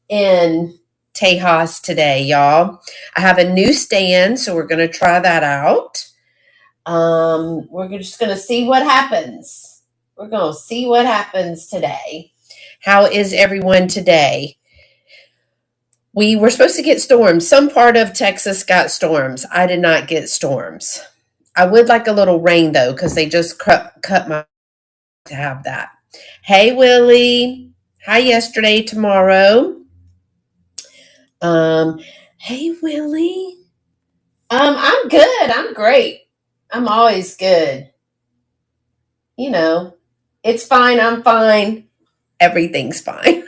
in Tejas today, y'all. I have a new stand, so we're going to try that out. We're just going to see what happens. We're going to see what happens today. How is everyone today? We were supposed to get storms. Some part of Texas got storms. I did not get storms. I would like a little rain though, because they just cut my to have that. Hey Willie. Hi yesterday, tomorrow. Um, hey Willie. I'm good. I'm great. I'm always good. You know, it's fine. I'm fine. Everything's fine.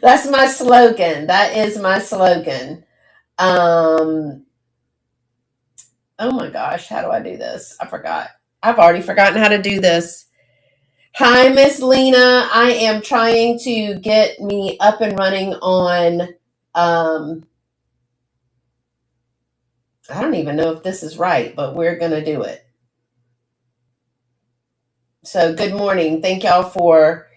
That's my slogan. That is my slogan. Um, oh my gosh, how do I do this? I forgot. I've already forgotten how to do this. Hi, Miss Lena. I am trying to get me up and running on. I don't even know if this is right, but we're going to do it. So, good morning. Thank y'all for.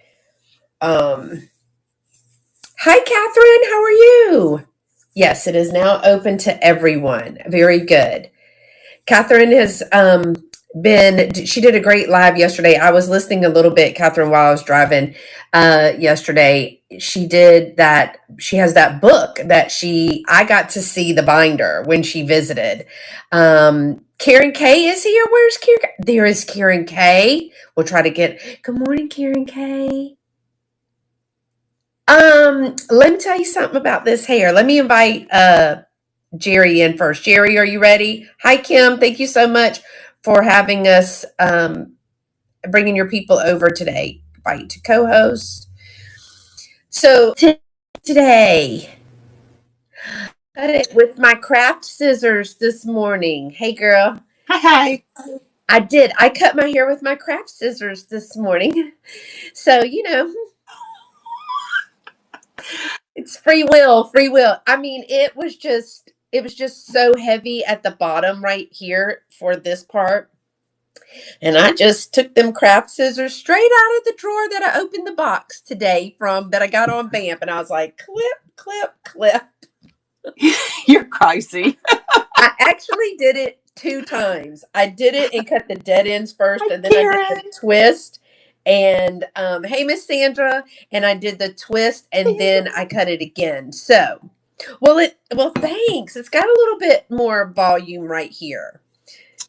Hi, Catherine. How are you? Yes, it is now open to everyone. Very good. Catherine has she did a great live yesterday. I was listening a little bit, Catherine, while I was driving yesterday. She did that. She has that book that I got to see the binder when she visited. Karen Kay is here. Where's Karen? There is Karen Kay. We'll try to good morning, Karen Kay. Let me tell you something about this hair. Let me invite Jerry in first. Jerry, are you ready? Hi, Kim. Thank you so much for having us, bringing your people over today. Invite to co-host. So today, cut it with my craft scissors this morning. Hey, girl. Hi. I did. I cut my hair with my craft scissors this morning. So, it's free will, free will. I mean, it was just so heavy at the bottom right here for this part. And I just took them craft scissors straight out of the drawer that I opened the box today from that I got on VAMP. And I was like, clip, clip, clip. You're crazy. I actually did it 2 times. I did it and cut the dead ends first, Hi, and then Karen. I did the twist. And hey, Miss Sandra, and I did the twist, and then I cut it again. So, well, thanks. It's got a little bit more volume right here.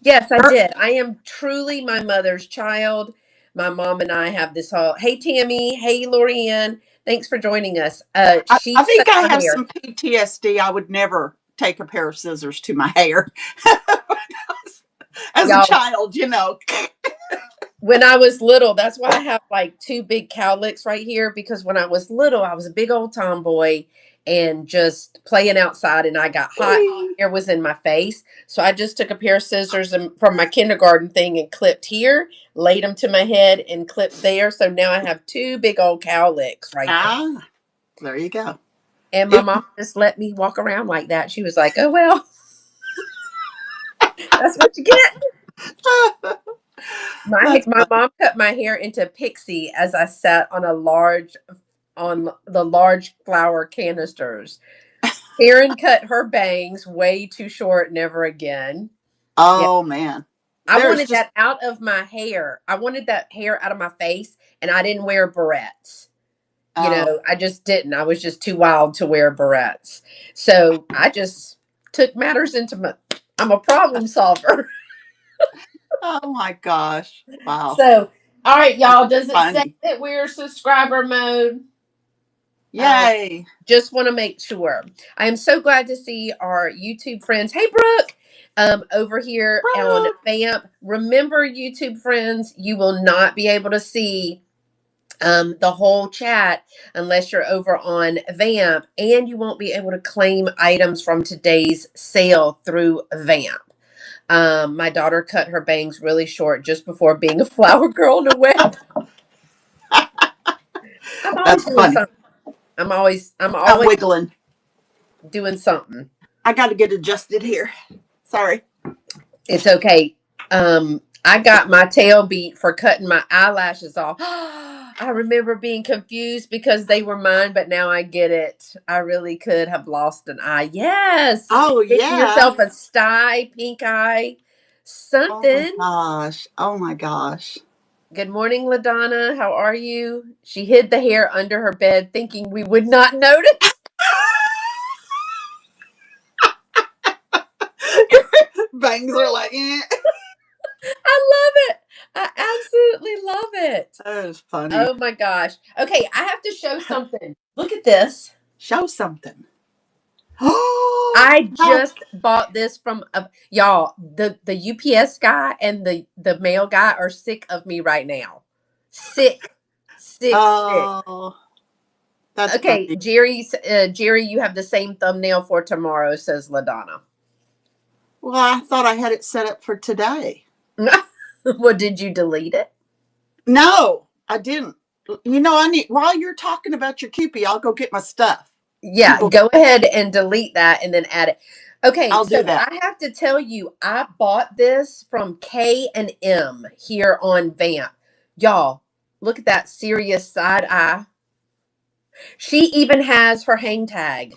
Yes, I did. I am truly my mother's child. My mom and I have this whole. Hey, Tammy. Hey, Lorianne. Thanks for joining us. She I think cut I my have hair. some PTSD. I would never take a pair of scissors to my hair. As a Y'all, child, when I was little, that's why I have like 2 big cowlicks right here, because when I was little, I was a big old tomboy and just playing outside, and I got hot. Hair was in my face. So I just took a pair of scissors from my kindergarten thing and clipped here, laid them to my head and clipped there. So now I have 2 big old cowlicks right there. There you go. And my mom just let me walk around like that. She was like, oh, well, that's what you get. My mom cut my hair into pixie as I sat on the large flower canisters. Karen cut her bangs way too short, never again. Oh, yeah. Man. I wanted that out of my hair. I wanted that hair out of my face, and I didn't wear barrettes. I just didn't. I was just too wild to wear barrettes. So I just took matters I'm a problem solver. Oh my gosh. Wow. So, all right, y'all. Does it say that we're subscriber mode? Yay. Just want to make sure. I am so glad to see our YouTube friends. Hey, Brooke. Over here on VAMP. Remember, YouTube friends, you will not be able to see the whole chat unless you're over on VAMP, and you won't be able to claim items from today's sale through VAMP. My daughter cut her bangs really short just before being a flower girl in a wedding. I'm always doing something. I'm always wiggling, doing something. I got to get adjusted here. Sorry. It's okay. I got my tail beat for cutting my eyelashes off. I remember being confused because they were mine, but now I get it. I really could have lost an eye. Yes. Oh, Getting yeah. yourself a sty, pink eye, Oh, my something. gosh. Oh, my gosh. Good morning, LaDonna. How are you? She hid the hair under her bed thinking we would not notice. Bangs are like, eh. I love it. I absolutely love it. That is funny. Oh my gosh. Okay, I have to show something. Look at this. Show something. Oh, I just bought this from y'all. The UPS guy and the mail guy are sick of me right now. Sick, sick. oh, that's Okay, funny. Jerry, you have the same thumbnail for tomorrow, says LaDonna. Well, I thought I had it set up for today. Well, did you delete it? No, I didn't. You know, I need, while you're talking about your Kewpie, I'll go get my stuff. Yeah, People, go ahead and delete that and then add it. Okay, I'll so do that. I have to tell you, I bought this from K&M here on VAMP. Y'all, look at that serious side eye. She even has her hang tag.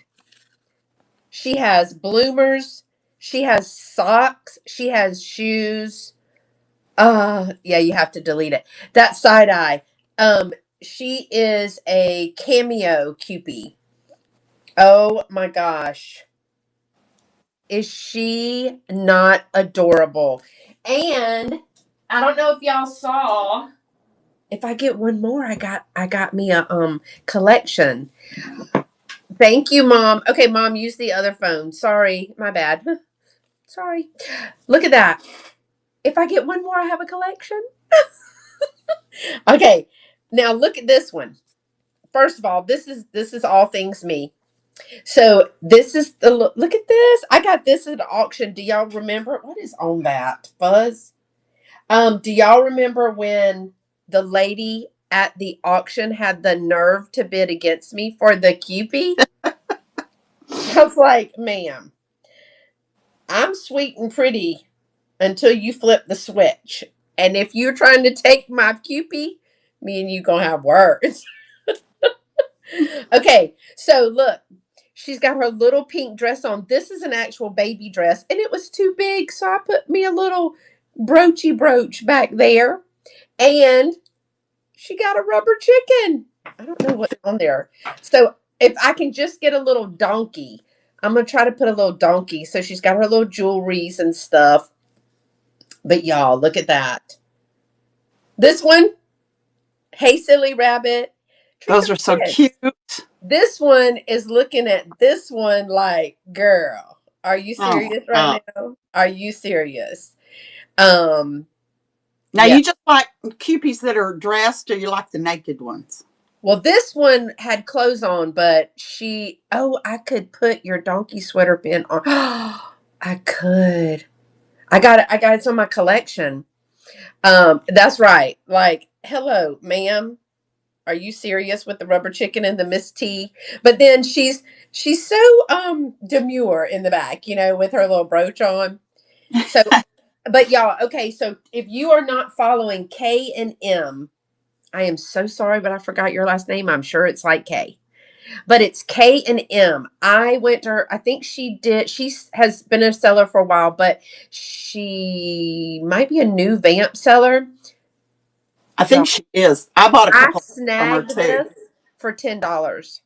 She has bloomers. She has socks. She has shoes. Yeah, you have to delete it. That side eye. She is a cameo Cupie. Oh my gosh. Is she not adorable? And I don't know if y'all saw. If I get one more, I got me a collection. Thank you, Mom. Okay, Mom, use the other phone. Sorry, my bad. Sorry. Look at that. If I get one more, I have a collection. Okay. Now look at this one. First of all, this is all things me. So this is the look at this. I got this at the auction. Do y'all remember what is on that? Fuzz? Do y'all remember when the lady at the auction had the nerve to bid against me for the Cupie? I was like, ma'am, I'm sweet and pretty until you flip the switch. And if you're trying to take my Cupie, me and you gonna have words. Okay, so look, she's got her little pink dress on. This is an actual baby dress, and it was too big, so I put me a little broachy brooch back there. And she got a rubber chicken. I don't know what's on there. So if I can just get a little donkey, I'm gonna try to put a little donkey. So she's got her little jewelries and stuff. But y'all, look at that. This one, hey silly rabbit. Trick Those or are so treat. cute. This one is looking at this one like, girl, are you Oh, my serious God. right now? Are you serious? Um, Now, yeah. you just like Kewpies that are dressed, or you like the naked ones? Well, this one had clothes on, but I could put your donkey sweater pin on. I could. I got it on my collection. That's right. Like, hello, ma'am. Are you serious with the rubber chicken and the Miss T? But then she's so demure in the back, with her little brooch on. So but y'all, okay, so if you are not following K&M, I am so sorry, but I forgot your last name. I'm sure it's like K. But it's K&M. I went to her. I think she has been a seller for a while, but she might be a new Vamp seller. I Y'all, think she is. I bought a I couple from her snagged too. this for $10.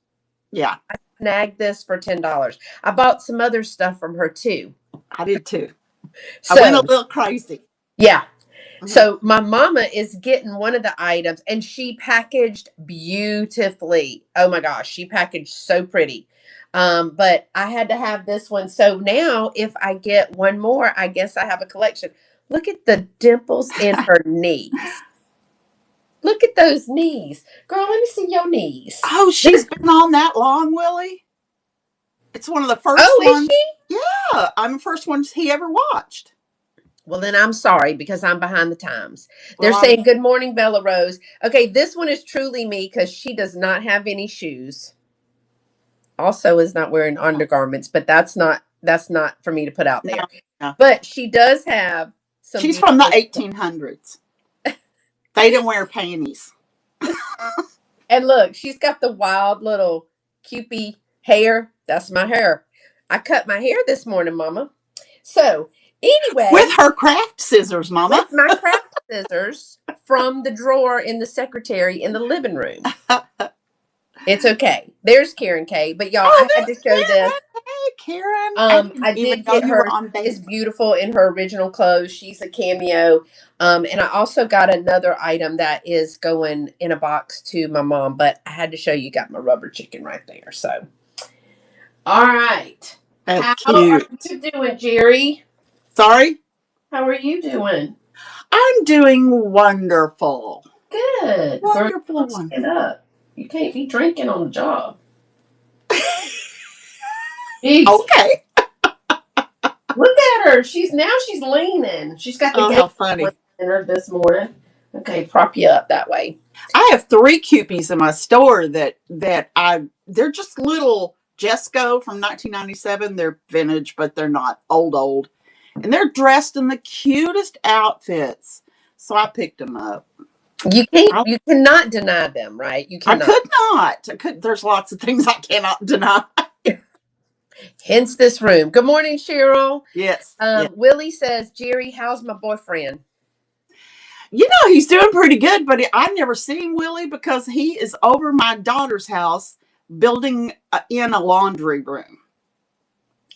Yeah, Snagged this for $10. I bought some other stuff from her too. I did too. I went a So, little crazy. yeah. Mhm. So my mama is getting one of the items and she packaged beautifully. Oh my gosh, she packaged so pretty. But I had to have this one. So now if I get one more, I guess I have a collection. Look at the dimples in her knees. Look at those knees. Girl, let me see your knees. Oh, she's These been on that long, Willie. It's one of the first Oh, is ones. she? Yeah, I'm the first ones he ever watched. Well, then I'm sorry because I'm behind the times. They're Well, I'm saying, good morning, Bella Rose. Okay, this one is truly me because she does not have any shoes. Also is not wearing undergarments, but that's not for me to put out no, there. no. But she does have some She's from the beautiful. 1800s. They didn't wear panties. And look, she's got the wild little cupie hair. That's my hair. I cut my hair this morning, Mama. So anyway, with her craft scissors, Mama. with my craft scissors from the drawer in the secretary in the living room. It's okay. There's Karen K. But y'all, I had to show this. Hey, Karen. I did get her. It's beautiful in her original clothes. She's a cameo. And I also got another item that is going in a box to my mom. But I had to show you. Got my rubber chicken right there. So, all right. How are you doing, Jerry? Sorry? How are you doing? I'm doing wonderful. Good. Wonderful. Get up. You can't be drinking on the job. Okay. Look at her. She's leaning. She's got the how funny in her this morning. Okay, prop you up that way. I have 3 Cupies in my store they're just little Jesco from 1997. They're vintage, but they're not old. And they're dressed in the cutest outfits. So I picked them up. You cannot deny them, right? You cannot. I could not. There's lots of things I cannot deny. Hence this room. Good morning, Cheryl. Yes. Willie says, Jerry, how's my boyfriend? You know, he's doing pretty good, but I've never seen Willie because he is over my daughter's house building in a laundry room.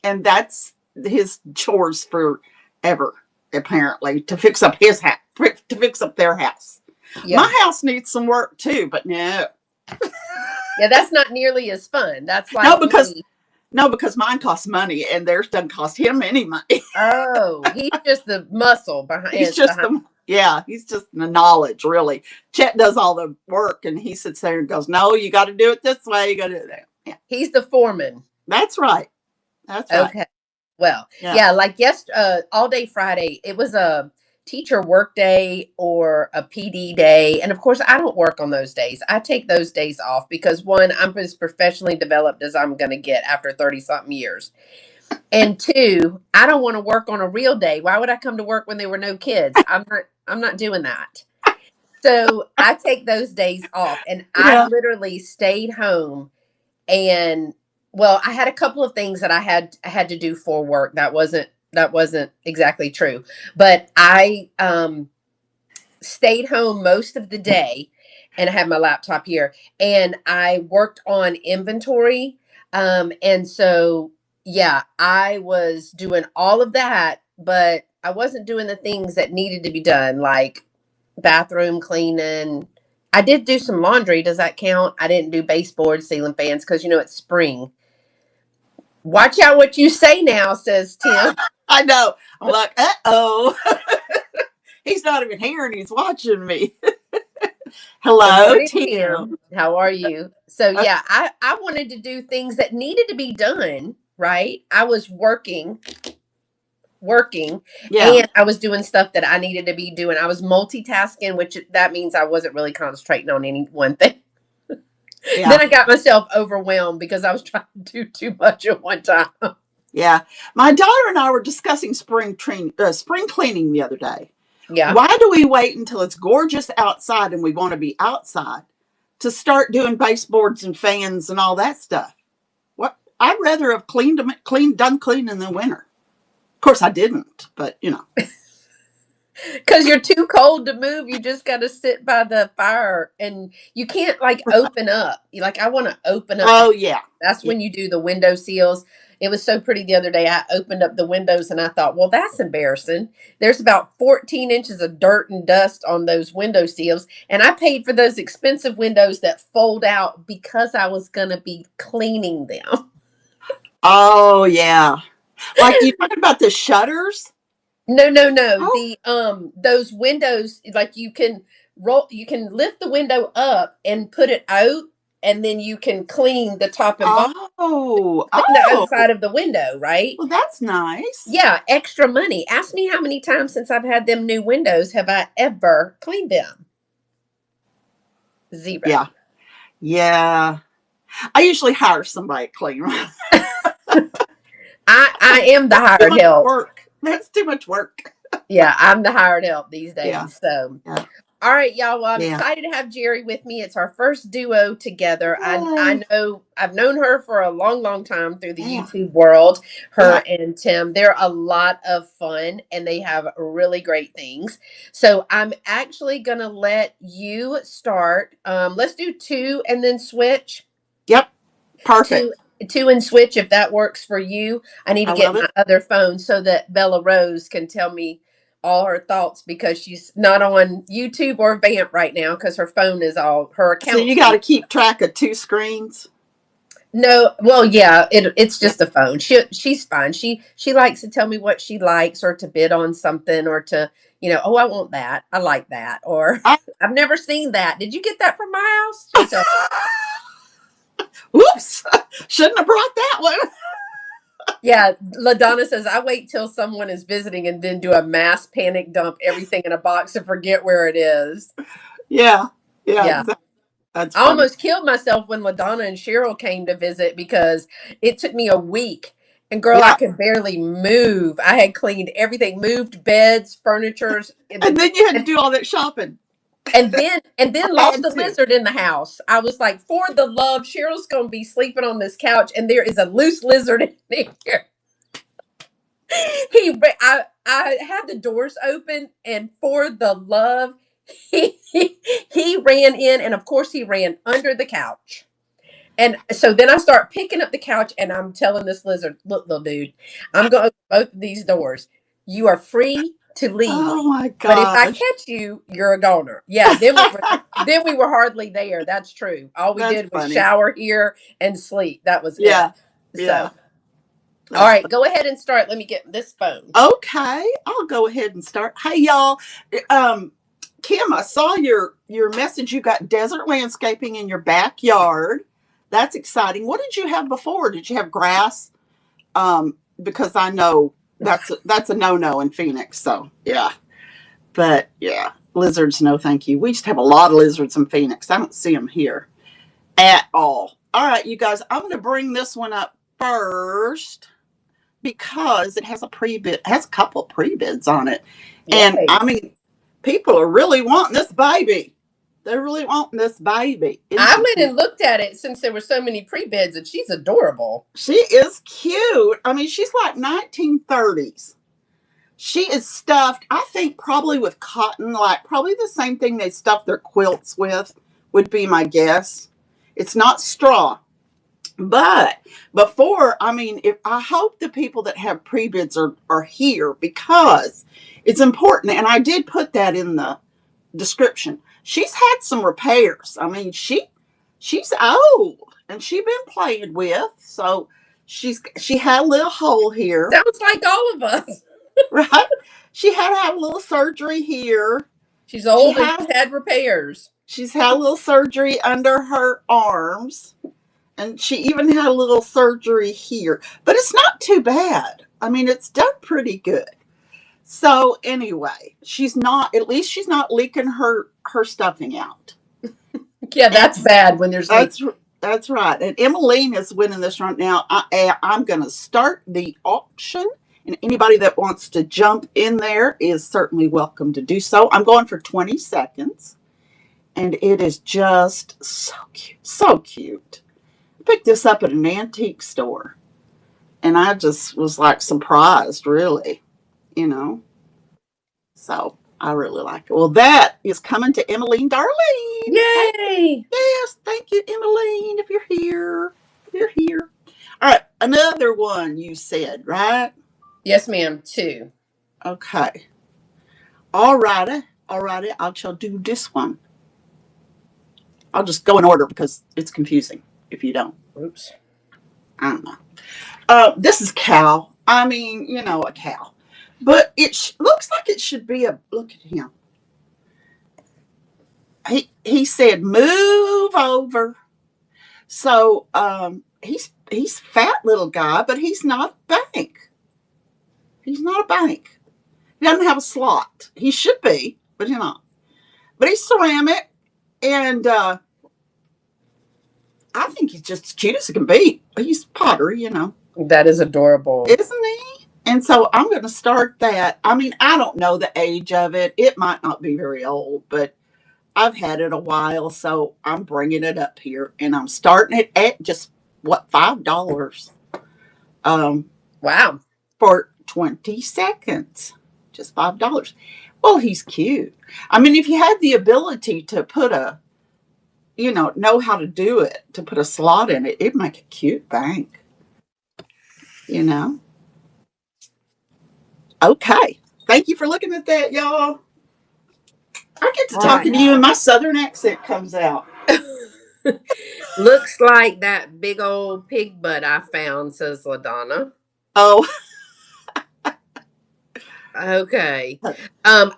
And that's his chores forever, apparently, to fix up his house, to fix up their house. Yeah. My house needs some work too, but no. Yeah, that's not nearly as fun. That's like because mine costs money and theirs doesn't cost him any money. Oh, he's just the muscle behind. He's just the knowledge, really. Chet does all the work and he sits there and goes, no, you got to do it this way. You got to do it that. Yeah. He's the foreman. That's right. That's right. Okay. Well, yeah, like all day Friday, it was a teacher work day or a PD day. And of course, I don't work on those days. I take those days off because one, I'm as professionally developed as I'm going to get after 30 something years. And 2, I don't want to work on a real day. Why would I come to work when there were no kids? I'm not doing that. So I take those days off and I literally stayed home and I had a couple of things that I had to do for work. That wasn't exactly true, but I stayed home most of the day and I had my laptop here and I worked on inventory. And so, yeah, I was doing all of that, but I wasn't doing the things that needed to be done, like bathroom cleaning. I did do some laundry. Does that count? I didn't do baseboards, ceiling fans, because it's spring. Watch out what you say now, says Tim. I know. I'm like, uh-oh. He's not even here and he's watching me. Hello, Tim. How are you? So, yeah, I wanted to do things that needed to be done, right? I was working, and I was doing stuff that I needed to be doing. I was multitasking, which that means I wasn't really concentrating on any one thing. Yeah. Then I got myself overwhelmed because I was trying to do too much at one time. Yeah. My daughter and I were discussing spring cleaning the other day. Yeah. Why do we wait until it's gorgeous outside and we want to be outside to start doing baseboards and fans and all that stuff? What I'd rather have done cleaning in the winter. Of course I didn't, but Because you're too cold to move. You just got to sit by the fire and you can't open up. I want to open up. Oh, yeah. That's when you do the window seals. It was so pretty the other day. I opened up the windows and I thought, well, that's embarrassing. There's about 14 inches of dirt and dust on those window seals. And I paid for those expensive windows that fold out because I was going to be cleaning them. Oh, yeah. Like you talking about the shutters? No. Oh. Those windows, you can lift the window up and put it out. And then you can clean the top and bottom. The outside of the window, right? Well, that's nice. Yeah, extra money. Ask me how many times since I've had them new windows have I ever cleaned them? 0. Yeah. Yeah. I usually hire somebody to clean. I am the hired help. Work. That's too much work. Yeah, I'm the hired help these days. Yeah. So, All right, y'all. Well, I'm Yeah. excited to have Jerry with me. It's our first duo together. I Yay. know I've known her for a long, long time through the Yeah. YouTube world. Her Yeah. and Tim, they're a lot of fun and they have really great things. So I'm actually gonna let you start. Let's do two and then switch. Yep. Two, Perfect. two and switch if that works for you. I need I to get love my it. other phone so that Bella Rose can tell me all her thoughts because she's not on YouTube or VAMP right now because her phone is all her So you accounts. got to keep track of two screens. No, well, yeah, it's Yeah. just a phone. She's fine. She likes to tell me what she likes or to bid on something or to oh, I want that. I like that or I, I've never seen that. Did you get that from my house? She'll tell. whoops. Shouldn't have brought that one. Yeah, LaDonna says I wait till someone is visiting and then do a mass panic dump everything in a box and forget where it is. Yeah. Yeah. Yeah. Exactly. That's I funny. almost killed myself when LaDonna and Cheryl came to visit because it took me a week. And girl, I Yeah. could barely move. I had cleaned everything, moved beds, furnitures, And then you had to do all that shopping. and then I lost had the to. lizard in the house. I was like, for the love, Cheryl's gonna be sleeping on this couch, and there is a loose lizard in there. I had the doors open, and for the love, he ran in, and of course he ran under the couch. And so then I start picking up the couch, and I'm telling this lizard, "Look, little dude, I'm going to open both of these doors. You are free to leave, Oh my but if I gosh. catch you, you're a goner." Yeah. Then we were hardly there. That's true. All we That's did was funny. shower here and sleep. That was it. Yeah. So, Yeah. all That's right, funny. go ahead and start. Let me get this phone. Okay. I'll go ahead and start. Hey y'all. Um, Kim, I saw your message. You got desert landscaping in your backyard. That's exciting. What did you have before? Did you have grass? Because I know that's a no-no in Phoenix. So yeah. But yeah, lizards, no thank you. We used to have a lot of lizards in Phoenix. I don't see them here at all. All right, you guys, I'm going to bring this one up first because it has a pre-bid, has a couple of pre-bids on it. And Yay. I mean, people are really wanting this baby. They're really wanting this baby. Isn't I she went cute? and looked at it since there were so many pre-bids, and she's adorable. She is cute. I mean, she's like 1930s. She is stuffed, I think, probably with cotton, like probably the same thing they stuff their quilts with, would be my guess. It's not straw. But before, I mean, if I hope the people that have pre-bids are here because it's important. And I did put that in the description. She's had some repairs. I mean, she's old and she's been played with. So she had a little hole here, Sounds like all of us. right? She had to have a little surgery here. She's She old and had she's had repairs. she's had a little surgery under her arms, and she even had a little surgery here. But it's not too bad. I mean, it's done pretty good. So anyway, she's not. At least she's not leaking her stuffing out. Yeah, And that's bad when there's leaks. that's right. And Emmeline is winning this right now. I'm going to start the auction, and anybody that wants to jump in there is certainly welcome to do so. I'm going for 20 seconds, and it is just so cute, so cute. I picked this up at an antique store, and I just was like surprised, really, you know. So I really like it. Well, that is coming to Emmeline Darlene. Thank Yay! Yes, thank you, Emmeline, if you're here. If you're here. All right, another one you said, right? Yes, ma'am. Two. Okay. All righty. All righty. I shall do this one. I'll just go in order because it's confusing if you don't. Oops. I don't know. This is cow. I mean, a cow. But it looks like it should be a. Look at him. He said, "Move over." So he's fat little guy, but he's not a bank. He's not a bank. He doesn't have a slot. He should be, but he's not. But he's ceramic, and I think he's just as cute as he can be. He's pottery. That is adorable. Isn't he? And so I'm going to start that. I mean, I don't know the age of it. It might not be very old, but I've had it a while, so I'm bringing it up here, and I'm starting it at just what, $5 Wow. for 20 seconds. Just $5. Well, he's cute. I mean, if you had the ability to put a, know how to do it, to put a slot in it, it'd make a cute bank, you know? Okay. Thank you for looking at that, y'all. I get to All talking right. to you and my southern accent comes out. Looks like that big old pig butt I found, says LaDonna. Oh, Okay.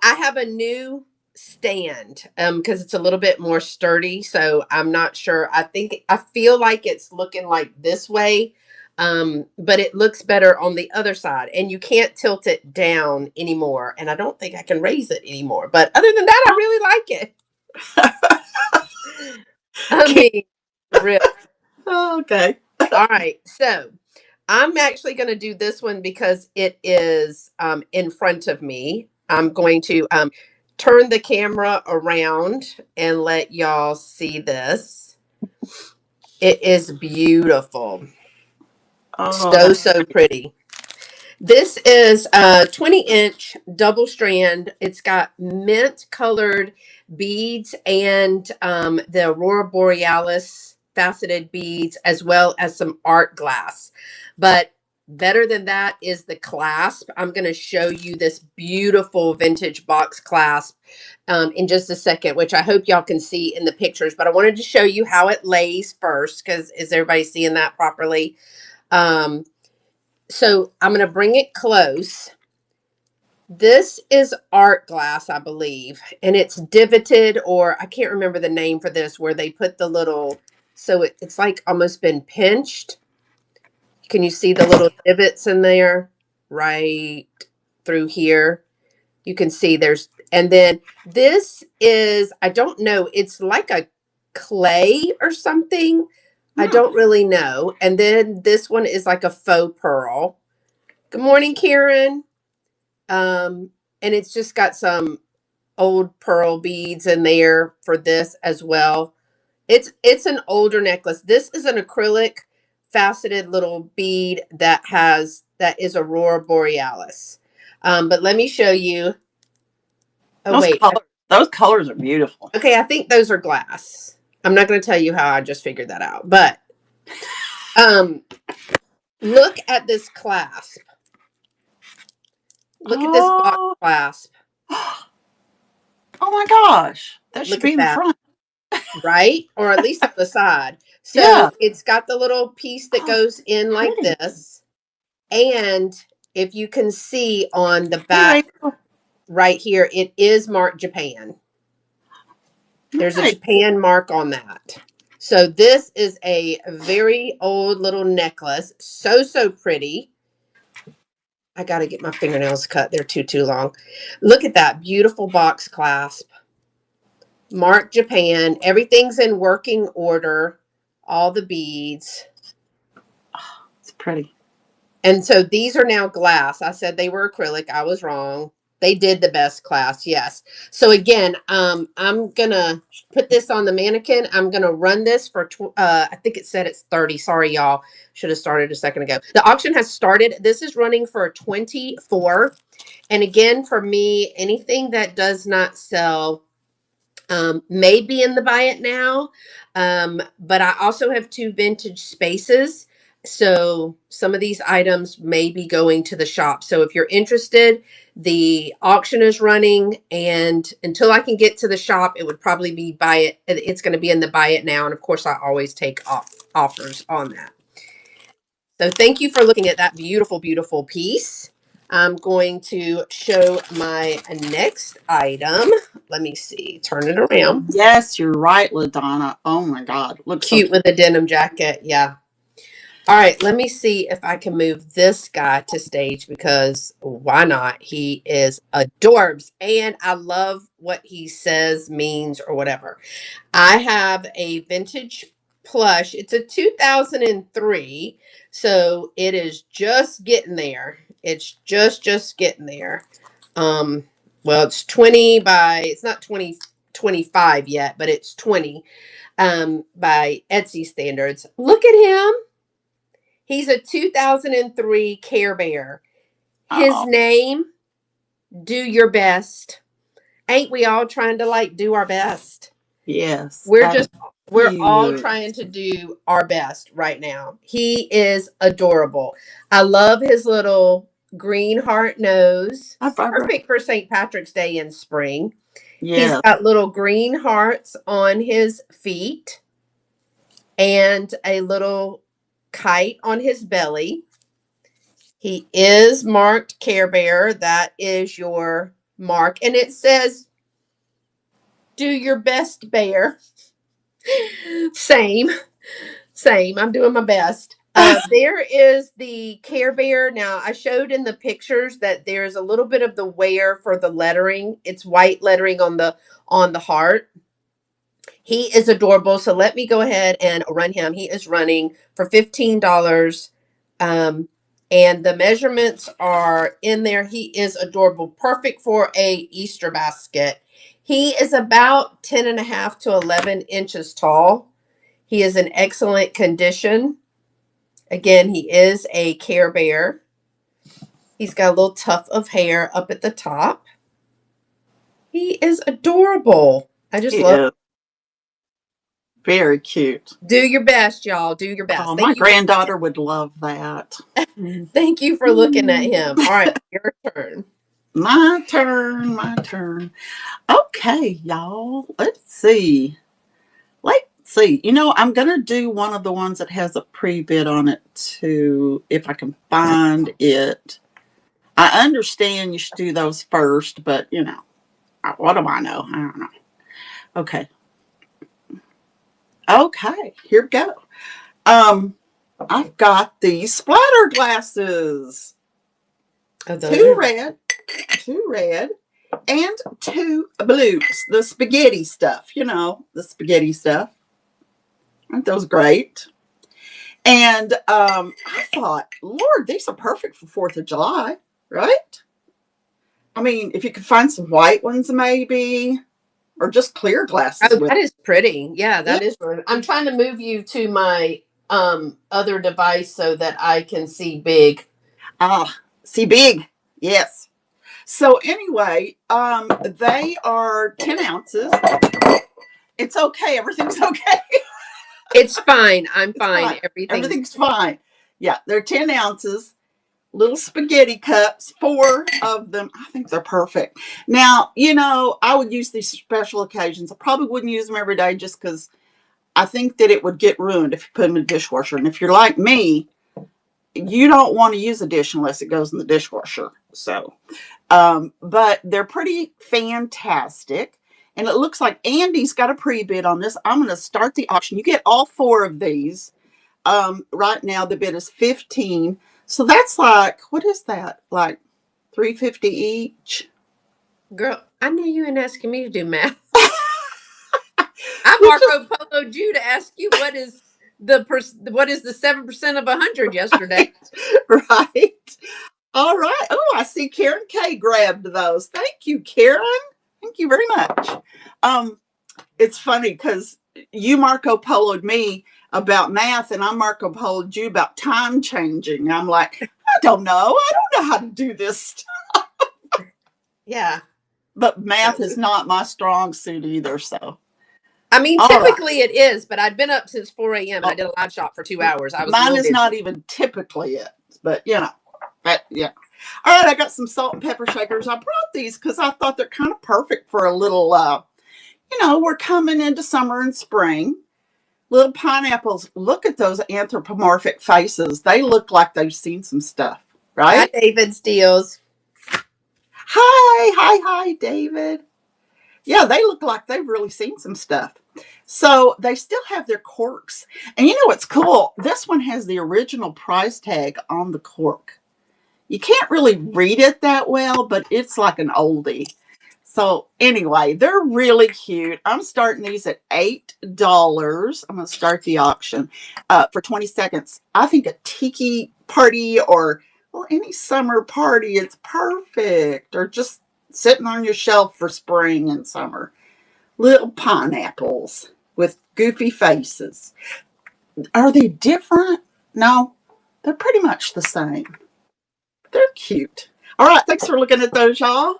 I have a new stand because it's a little bit more sturdy, so I'm not sure. I feel like it's looking like this way. But it looks better on the other side, and you can't tilt it down anymore, and I don't think I can raise it anymore. But other than that, I really like it. I mean, real. okay. All right. So I'm actually going to do this one because it is in front of me. I'm going to turn the camera around and let y'all see this. It is beautiful. Oh, So, that's so pretty. This is a 20-inch double strand. It's got mint colored beads and the Aurora Borealis faceted beads, as well as some art glass. But better than that is the clasp. I'm going to show you this beautiful vintage box clasp in just a second, which I hope y'all can see in the pictures. But I wanted to show you how it lays first, because is everybody seeing that properly? Um, so I'm going to bring it close. This is art glass, I believe, and it's divoted, or I can't remember the name for this, where they put the little, so it's like almost been pinched. Can you see the little divots in there? Right through here. You can see there's, and then this is, I don't know, it's like a clay or something. I hmm. don't really know. And then this one is like a faux pearl. Good morning, Karen. Um, and it's just got some old pearl beads in there for this as well. It's an older necklace. This is an acrylic faceted little bead that is Aurora Borealis. But let me show you. Oh Those wait. colors, those colors are beautiful. Okay, I think those are glass. I'm not going to tell you how I just figured that out. But um look at this clasp. Look at this box Oh, clasp. oh my gosh. That should Look be at in the that. front. Right? Or at least on the side. Yeah. So it's got the little piece that Oh, goes in like pretty. this. And if you can see on the Hey, back Rachel. right here, it is marked Japan. There's a Nice. Japan mark on that. So this is a very old little necklace. So, so pretty. I got to get my fingernails cut. They're too long. Look at that beautiful box clasp. Mark Japan. Everything's in working order. All the beads. It's pretty. And so these are now glass. I said they were acrylic. I was wrong. They did the best class. Yes. So again, I'm gonna put this on the mannequin. I'm gonna run this for I think it said it's 30. Sorry, y'all. Should have started a second ago. The auction has started. This is running for 24. And again, for me, anything that does not sell may be in the buy it now. But I also have two vintage spaces. So some of these items may be going to the shop. So if you're interested, the auction is running, and until I can get to the shop, it would probably be buy it. It's going to be in the buy it now. And of course, I always take offers on that. So thank you for looking at that beautiful, beautiful piece. I'm going to show my next item. Let me see. Turn it around. Yes, you're right, LaDonna. Oh my God. Looks so Cute cute. with a denim jacket. Yeah. All right. Let me see if I can move this guy to stage, because why not? He is adorbs. And I love what he says, means, or whatever. I have a vintage plush. It's a 2003, so it is just getting there. It's just getting there. Um, well, it's 20 by, it's not 20 25 yet, but it's 20 by Etsy standards. Look at him. He's a 2003 Care Bear. His Oh, name, Do Your Best. Ain't we all trying to like do our best? yes. We're That's just we're all cute. trying to do our best right now. He is adorable. I love his little green heart nose. Perfect for St. Patrick's Day in spring. He's Yes. got little green hearts on his feet and a little kite on his belly. He is marked Care Bear. That is your mark. And it says, do your best, bear. Same. Same. I'm doing my best. There is the Care Bear. Now, I showed in the pictures that there's a little bit of the wear for the lettering. It's white lettering on the heart. He is adorable. So let me go ahead and run him. He is running for $15. And the measurements are in there. He is adorable. Perfect for a Easter basket. He is about 10 and a half to 11 inches tall. He is in excellent condition. Again, he is a Care Bear. He's got a little tuft of hair up at the top. He is adorable. I just He love. is very cute. Do your best, y'all. Do your Oh, best. my granddaughter would love that. Thank you for looking at him. All right, your turn. My turn. My turn. Okay, y'all. Let's see. Let's see. I'm going to do one of the ones that has a pre-bid on it too, if I can find it. I understand you should do those first, but what do I know? I don't know. Okay. Okay, here we go. I've got these splatter glasses. Oh, Two red, and two blues. The spaghetti stuff, the spaghetti stuff. Aren't those great? And I thought, Lord, these are perfect for 4th of July, right? I mean, if you could find some white ones, maybe, or just clear glasses Oh, with. that is pretty. Yeah, Yeah. that is pretty. I'm trying to move you to my other device so that I can see big. See big. Yes. So anyway, they are 10 ounces. It's okay. Everything's okay. It's fine. I'm It's fine. fine. Everything's fine. Yeah, they're 10 ounces. Little spaghetti cups, 4 of them. I think they're perfect. Now, I would use these for special occasions. I probably wouldn't use them every day just because I think that it would get ruined if you put them in the dishwasher. And if you're like me, you don't want to use a dish unless it goes in the dishwasher. So, but they're pretty fantastic. And it looks like Andy's got a pre-bid on this. I'm going to start the auction. You get all 4 of these. Right now the bid is 15. So that's like, what is that? Like $3.50 each? Girl, I knew you weren't asking me to do math. I Which is Marco Polo'd you to ask you what is the 7% of 100 yesterday. right. All right. Oh, I see Karen K grabbed those. Thank you, Karen. Thank you very much. It's funny because you Marco Polo'd me about math, and I Marco Polo'd you about time changing. I'm like, I don't know how to do this. Yeah. But math is not my strong suit either. So, I mean, all right. typically it is, but I'd been up since 4 a.m. and I did a live shop for 2 hours. I was a Mine little is busy. not even typically it, but yeah. All right, I got some salt and pepper shakers. I brought these because I thought they're kind of perfect for a little. We're coming into summer and spring. Little pineapples. Look at those anthropomorphic faces. They look like they've seen some stuff, Hi, right? David Steele. Hi, David. Yeah, they look like they've really seen some stuff. So they still have their corks. And you know what's cool? This one has the original price tag on the cork. You can't really read it that well, but it's like an oldie. So anyway, they're really cute. I'm starting these at $8. I'm going to start the auction for 20 seconds. I think a tiki party or any summer party, it's perfect. Or just sitting on your shelf for spring and summer. little pineapples with goofy faces. Are they different? No, they're pretty much the same. They're cute. All right, thanks for looking at those, y'all.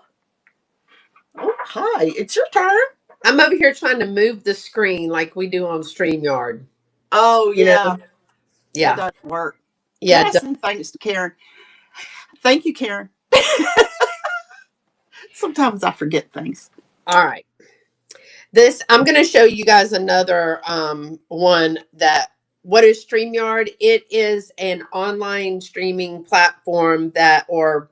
Oh, hi, it's your turn. I'm over here trying to move the screen like we do on StreamYard. Oh, You yeah, know? that Yeah. doesn't work. Yeah. Yes, and thanks to Karen. Thank you, Karen. Sometimes I forget things. All right. This, I'm going to show you guys another one that, what is StreamYard? It is an online streaming platform that, or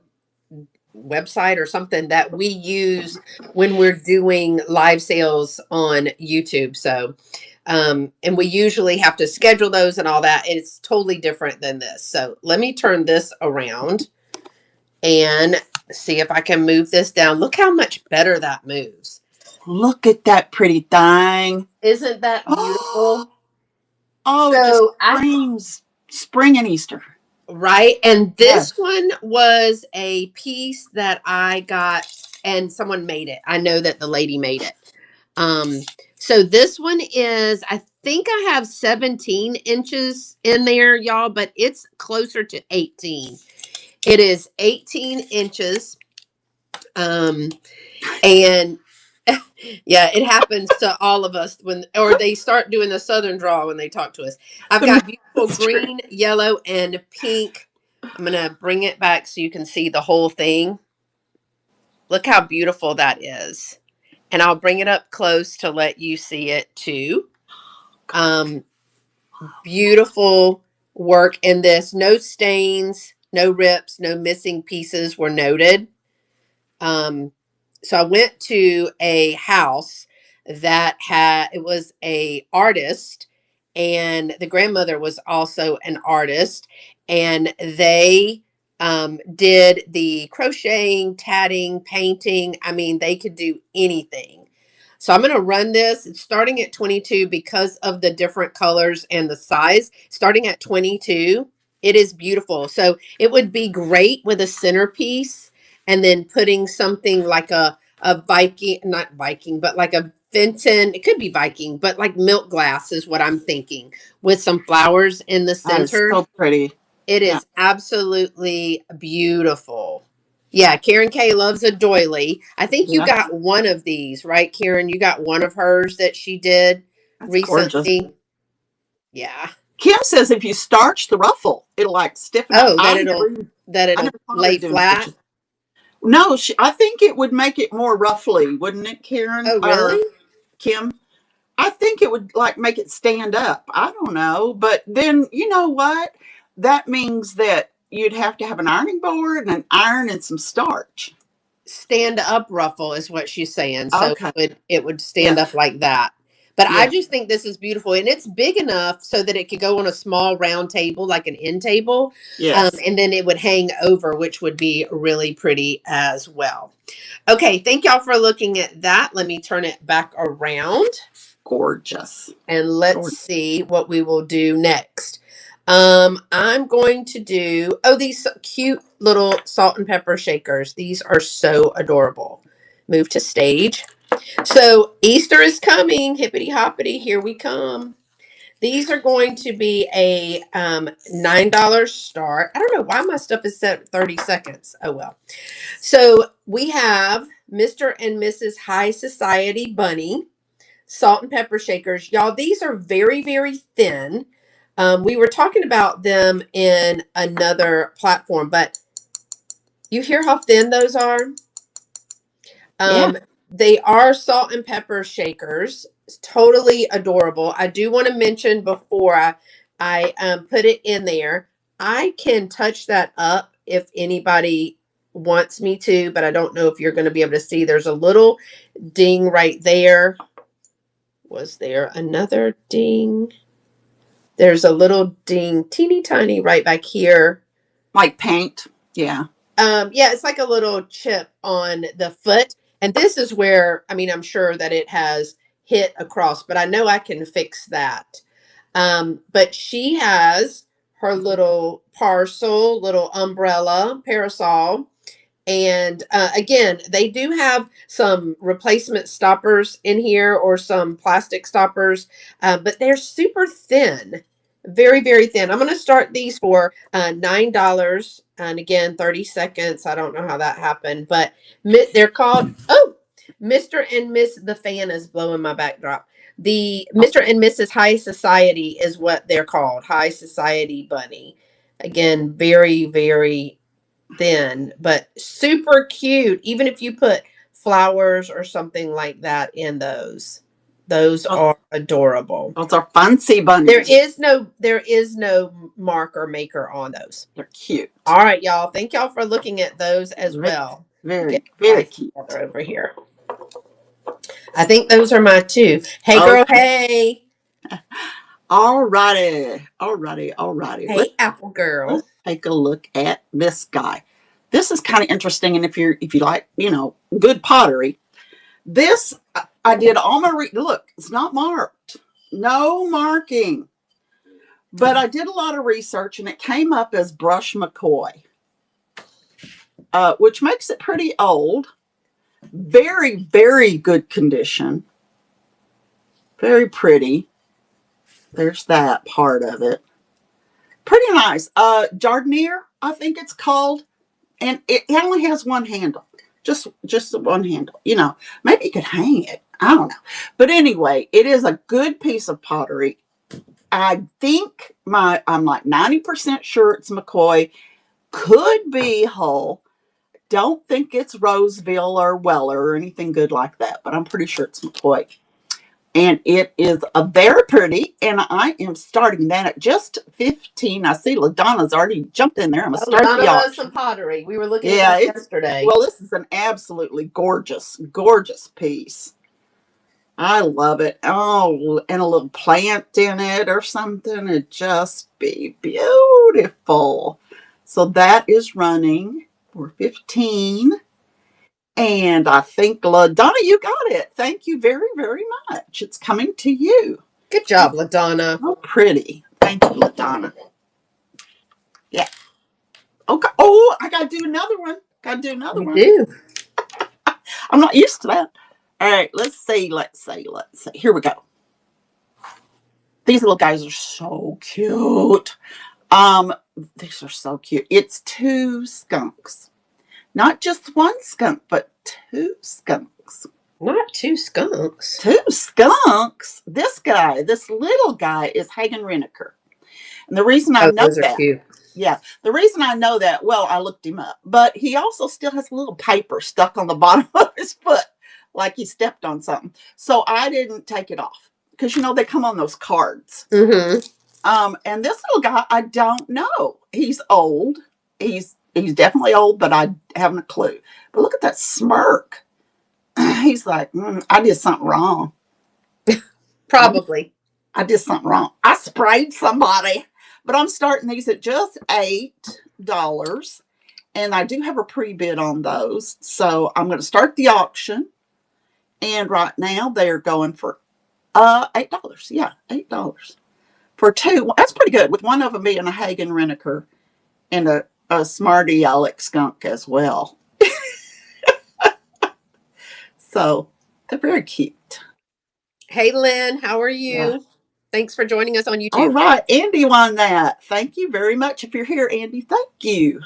website or something that we use when we're doing live sales on YouTube. So, and we usually have to schedule those and all that. It's totally different than this. So let me turn this around and see if I can move this down. Look how much better that moves. Look at that pretty thing. Isn't that beautiful? Oh, it just So screams spring and Easter. right. And this Yes. one was a piece that I got and someone made it. I know that the lady made it. So this one is, I think I have 17 inches in there, y'all, but it's closer to 18. It is 18 inches. And yeah, it happens to all of us when, or they start doing the Southern drawl when they talk to us. I've got beautiful green, yellow, and pink. I'm going to bring it back so you can see the whole thing. Look how beautiful that is. And I'll bring it up close to let you see it too. Beautiful work in this. No stains, no rips, no missing pieces were noted. So I went to a house that had, it was a artist, and the grandmother was also an artist, and they did the crocheting, tatting, painting. I mean, they could do anything. So I'm going to run this. It's starting at 22 because of the different colors and the size. Starting at 22, it is beautiful. So it would be great with a centerpiece, and then putting something like a Viking, not Viking, but like a Fenton. It could be Viking, but like milk glass is what I'm thinking, with some flowers in the That is center. so pretty. It Yeah. is absolutely beautiful. Yeah, Karen K loves a doily. I think you Yeah. got one of these, right, Karen? You got one of hers that she did That's gorgeous. recently. Yeah. Kim says if you starch the ruffle, it'll like stiffen up. Oh, I never, that I it'll never thought lay of doing flat. stitches. No, I think it would make it more ruffly, wouldn't it, Karen Oh, or really? Kim? I think it would like make it stand up. I don't know, but then you know what? That means that you'd have to have an ironing board and an iron and some starch. Stand up ruffle is what she's saying. So Okay. it would stand Yeah. up like that. But I Yeah. just think this is beautiful, and it's big enough so that it could go on a small round table, like an end table, Yes. and then it would hang over, which would be really pretty as well. Okay, thank y'all for looking at that. Let me turn it back around. Gorgeous. And let's Gorgeous. see what we will do next. I'm going to do, oh, these cute little salt and pepper shakers. These are so adorable. Move to stage. So Easter is coming. Hippity hoppity, here we come. These are going to be a $9 start. I don't know why my stuff is set 30 seconds. Oh, well. So we have Mr. and Mrs. High Society Bunny salt and pepper shakers. Y'all, these are very, very thin. We were talking about them in another platform, but you hear how thin those are? Yeah. They are salt and pepper shakers. It's totally adorable. I do want to mention before I put it in there, I can touch that up if anybody wants me to, but I don't know if you're going to be able to see. There's a little ding right there. Was there another ding? There's a little ding, teeny tiny right back here. Like paint. Yeah. Yeah, it's like a little chip on the foot. And this is where, I mean, I'm sure that it has hit across, but I know I can fix that. But she has her little parcel, little umbrella, parasol, And again, they do have some replacement stoppers in here or some plastic stoppers, but they're super thin, very, very thin. I'm going to start these for $9. And again, 30 seconds. I don't know how that happened, but they're called, oh, Mr. and Miss, the fan is blowing my backdrop. The Mr. and Mrs. High Society is what they're called. High Society Bunny. Again, very, very thin, but super cute. Even if you put flowers or something like that in those are adorable. Those are fancy bunnies. There is no marker maker on those. They're cute. All right, y'all. Thank y'all for looking at those as well. Very, very cute. Over here. I think those are my two. Hey, girl. Hey. All righty. Hey, Apple Girl. Let's take a look at this guy. This is kind of interesting, and if you like, good pottery, this I did all my look. It's not marked, no marking, but I did a lot of research, and it came up as brush McCoy, which makes it pretty old. Very, very good condition. Very pretty. There's that part of it. Pretty nice. Jardinier, I think it's called. And it only has one handle. Just one handle. Maybe you could hang it. I don't know. But anyway, it is a good piece of pottery. I think I'm like 90% sure it's McCoy. Could be Hull. Don't think it's Roseville or Weller or anything good like that. But I'm pretty sure it's McCoy. And it is a very pretty, and I am starting that at just 15. I see LaDonna's already jumped in there. I'm going to start the auction. Loves some pottery. We were looking at it yesterday. Well, this is an absolutely gorgeous, gorgeous piece. I love it. Oh, and a little plant in it or something. It'd just be beautiful. So that is running for 15. And I think, LaDonna, you got it. Thank you very, very much. It's coming to you. Good job, LaDonna. Oh, pretty. Thank you, LaDonna. Yeah. Okay. Oh, I got to do another one. You do. I'm not used to that. All right. Let's see. Here we go. These little guys are so cute. These are so cute. It's two skunks. Not just one skunk, but two skunks. Not two skunks. Two skunks. This little guy is Hagen Reneker. And the reason I know that, the reason I know that, well, I looked him up, but he also still has a little paper stuck on the bottom of his foot, like he stepped on something. So I didn't take it off because, they come on those cards. Mm-hmm. And this little guy, I don't know. He's old. He's definitely old, but I haven't a clue. But look at that smirk. He's like, I did something wrong. Probably. I did something wrong. I sprayed somebody. But I'm starting these at just $8. And I do have a pre-bid on those. So I'm going to start the auction. And right now they're going for $8. Yeah, $8. For two. Well, that's pretty good. With one of them being a Hagen Reneker and a Smarty Alex skunk as well. So they're very cute. Hey, Lynn, how are you? Yeah. Thanks for joining us on YouTube. All right, Andy won that. Thank you very much. If you're here, Andy, thank you.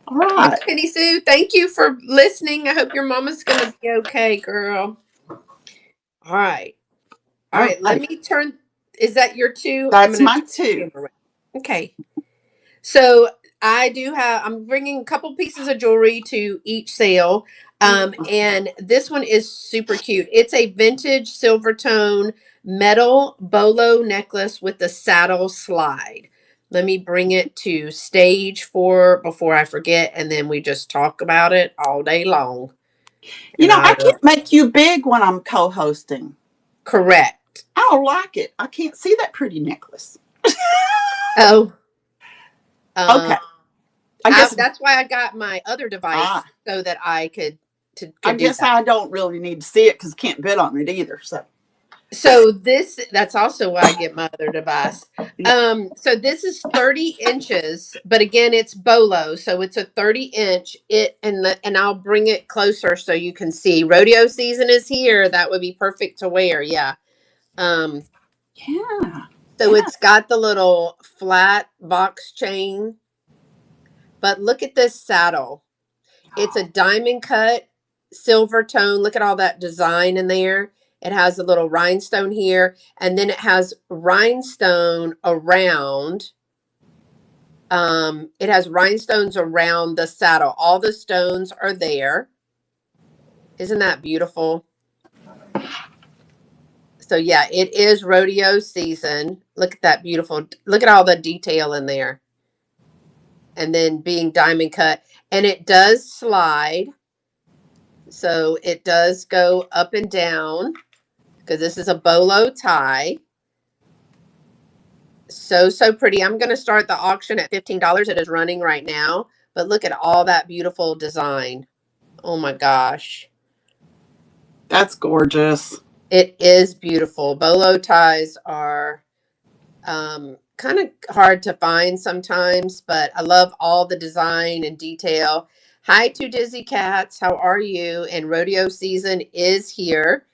All right. Penny Sue, thank you for listening. I hope your mama's going to be okay, girl. All right. Let me turn. Is that your two? That's my two. Okay. So I'm bringing a couple pieces of jewelry to each sale. And this one is super cute. It's a vintage silver tone metal bolo necklace with the saddle slide. Let me bring it to stage 4 before I forget. And then we just talk about it all day long. I can't make you big when I'm co-hosting. Correct. I don't like it. I can't see that pretty necklace. Oh. Okay. I guess that's why I got my other device so that I could. I guess I don't really need to see it because I can't bid on it either. So, So that's also why I get my other device. So this is 30 inches, but again, it's bolo, so it's a 30-inch. And I'll bring it closer so you can see. Rodeo season is here. That would be perfect to wear. Yeah. Um, Yeah. so Yeah. it's got the little flat box chain, but look at this saddle. It's a diamond cut silver tone. Look at all that design in there. It has a little rhinestone here, and then it has rhinestone around. It has rhinestones around the saddle. All the stones are there. Isn't that beautiful? So yeah, it is rodeo season. Look at that beautiful. Look at all the detail in there. And then being diamond cut, and it does slide. So it does go up and down because this is a bolo tie. So pretty. I'm going to start the auction at $15. It is running right now, but look at all that beautiful design. Oh my gosh. That's gorgeous. It is beautiful. Bolo ties are kind of hard to find sometimes, but I love all the design and detail. Hi, Two Dizzy Cats. How are you? And rodeo season is here.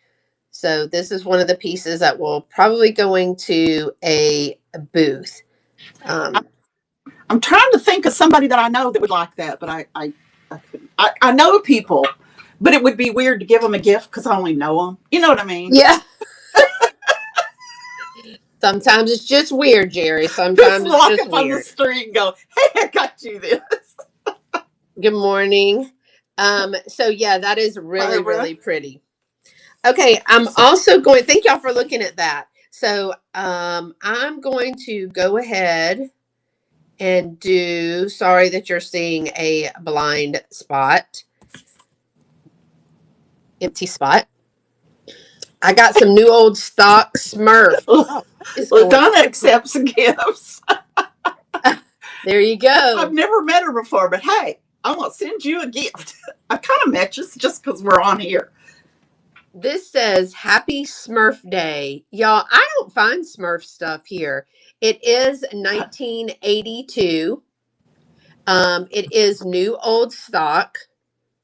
So this is one of the pieces that will probably going to a booth. Um, I'm trying to think of somebody that I know that would like that, but I know people, but it would be weird to give them a gift because I only know them. You know what I mean? yeah. Sometimes it's just weird, Jerry. Just Sometimes it's walk just up on the weird. street and go, "Hey, I got you this." Good morning. So yeah, that is really, Barbara. really pretty. Okay, I'm also going, thank y'all for looking at that. So I'm going to go ahead and do, sorry that you're seeing a blind spot, empty spot. I got some new old stock Smurf. Oh, what is going LaDonna on here? accepts gifts. There you I've go. never met her before, but hey, I'm gonna send you a gift. I kind of met you just because we're on here. This says Happy Smurf Day. Y'all, I don't find Smurf stuff here. It is 1982. It is new old stock.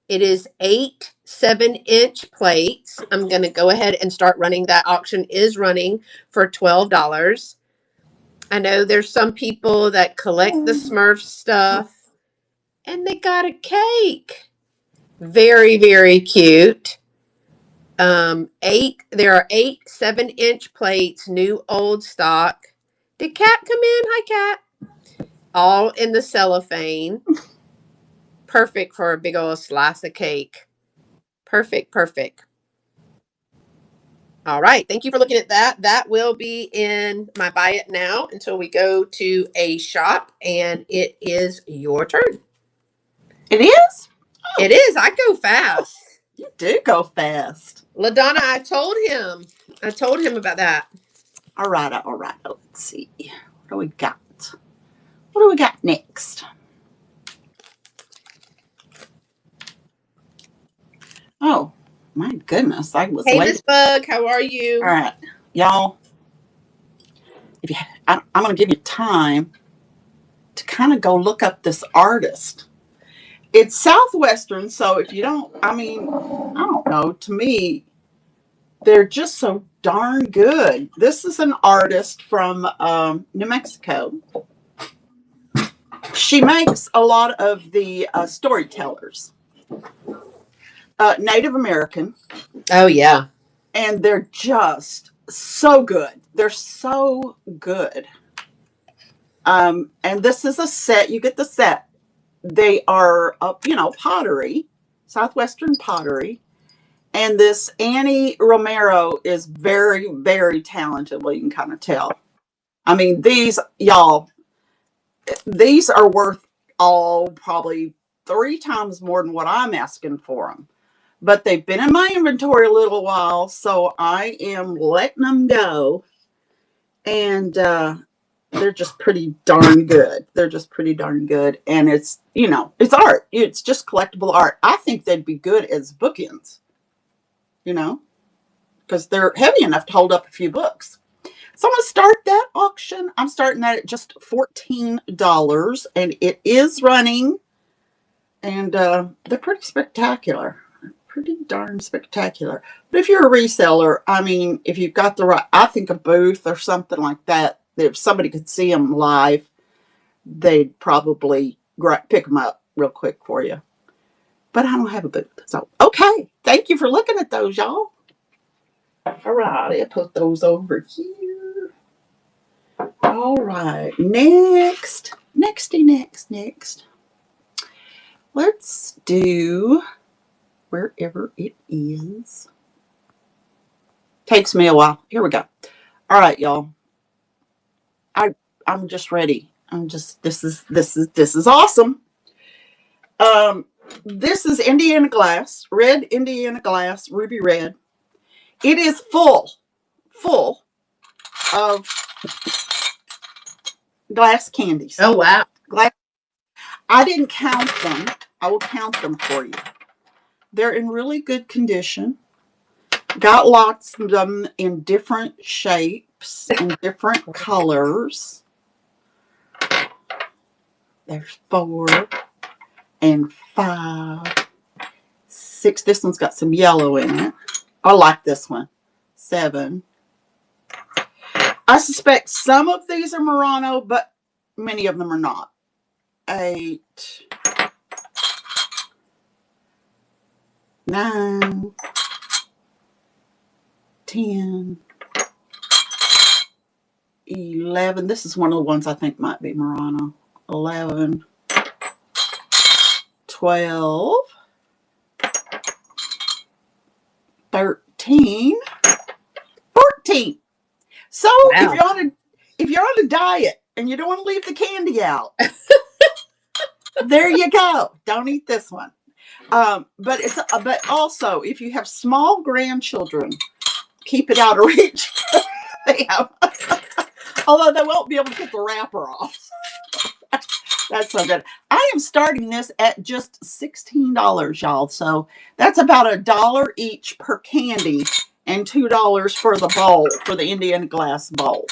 It is 8 7-inch plates. I'm going to go ahead and start running. That auction is running for $12. I know there's some people that collect the Smurf stuff, and they got a cake. Very, very cute. There are 8 7-inch plates, new old stock. Did Cat come in? Hi, Cat. All in the cellophane. Perfect for a big old slice of cake. Perfect, perfect. All right. Thank you for looking at that. That will be in my buy it now until we go to a shop, and it is your turn. It is? It is. I go fast. You do go fast. LaDonna, I told him. I told him about that. All right, all right. Let's see. What do we got? What do we got next? Oh, my goodness. I was Hey, late. Miss Bug, how are All you? right, y'all. I'm going to give you time to kind of go look up this artist. It's Southwestern, so if you don't, I mean, I don't know. To me, they're just so darn good. This is an artist from New Mexico. She makes a lot of the storytellers, Native American, Oh, yeah. and they're just so good. They're so good. And this is a set. You get the set. They are, pottery, Southwestern pottery. And this Annie Romero is very, very talented. Well, you can kind of tell. I mean, these, y'all, these are worth probably 3 times more than what I'm asking for them. But they've been in my inventory a little while, so I am letting them go. And they're just pretty darn good. They're just pretty darn good. And it's, it's art. It's just collectible art. I think they'd be good as bookends, you know? because they're heavy enough to hold up a few books. So I'm going to start that auction. I'm starting that at just $14, and it is running, and they're pretty spectacular. Pretty darn spectacular. But if you're a reseller, I mean, if you've got the right, I think a booth or something like that, if somebody could see them live, they'd probably pick them up real quick for you. But I don't have a booth. So, okay. Thank you for looking at those, y'all. All right. I'll put those over here. All right. Next. Let's do wherever it is. Takes me a while. Here we go. All right, y'all. I'm just ready. This is awesome. This is Indiana glass, red Indiana glass, ruby red. It is full of glass candies. Oh, wow. Glass. I didn't count them. I will count them for you. They're in really good condition. Got lots of them in different shapes and different colors. There's 4 and 5, 6. This one's got some yellow in it. I like this one. 7. I suspect some of these are Murano, but many of them are not. 8, 9, 10, 11. This is one of the ones I think might be Murano. 11, 12, 13, 14. So Wow. if you're on a diet and you don't want to leave the candy out, there you go. Don't eat this one. But also if you have small grandchildren, keep it out of reach. Although they won't be able to get the wrapper off. That's so good. I am starting this at just $16, y'all. So that's about $1 each per candy and $2 for the bowl, for the Indiana glass bowl.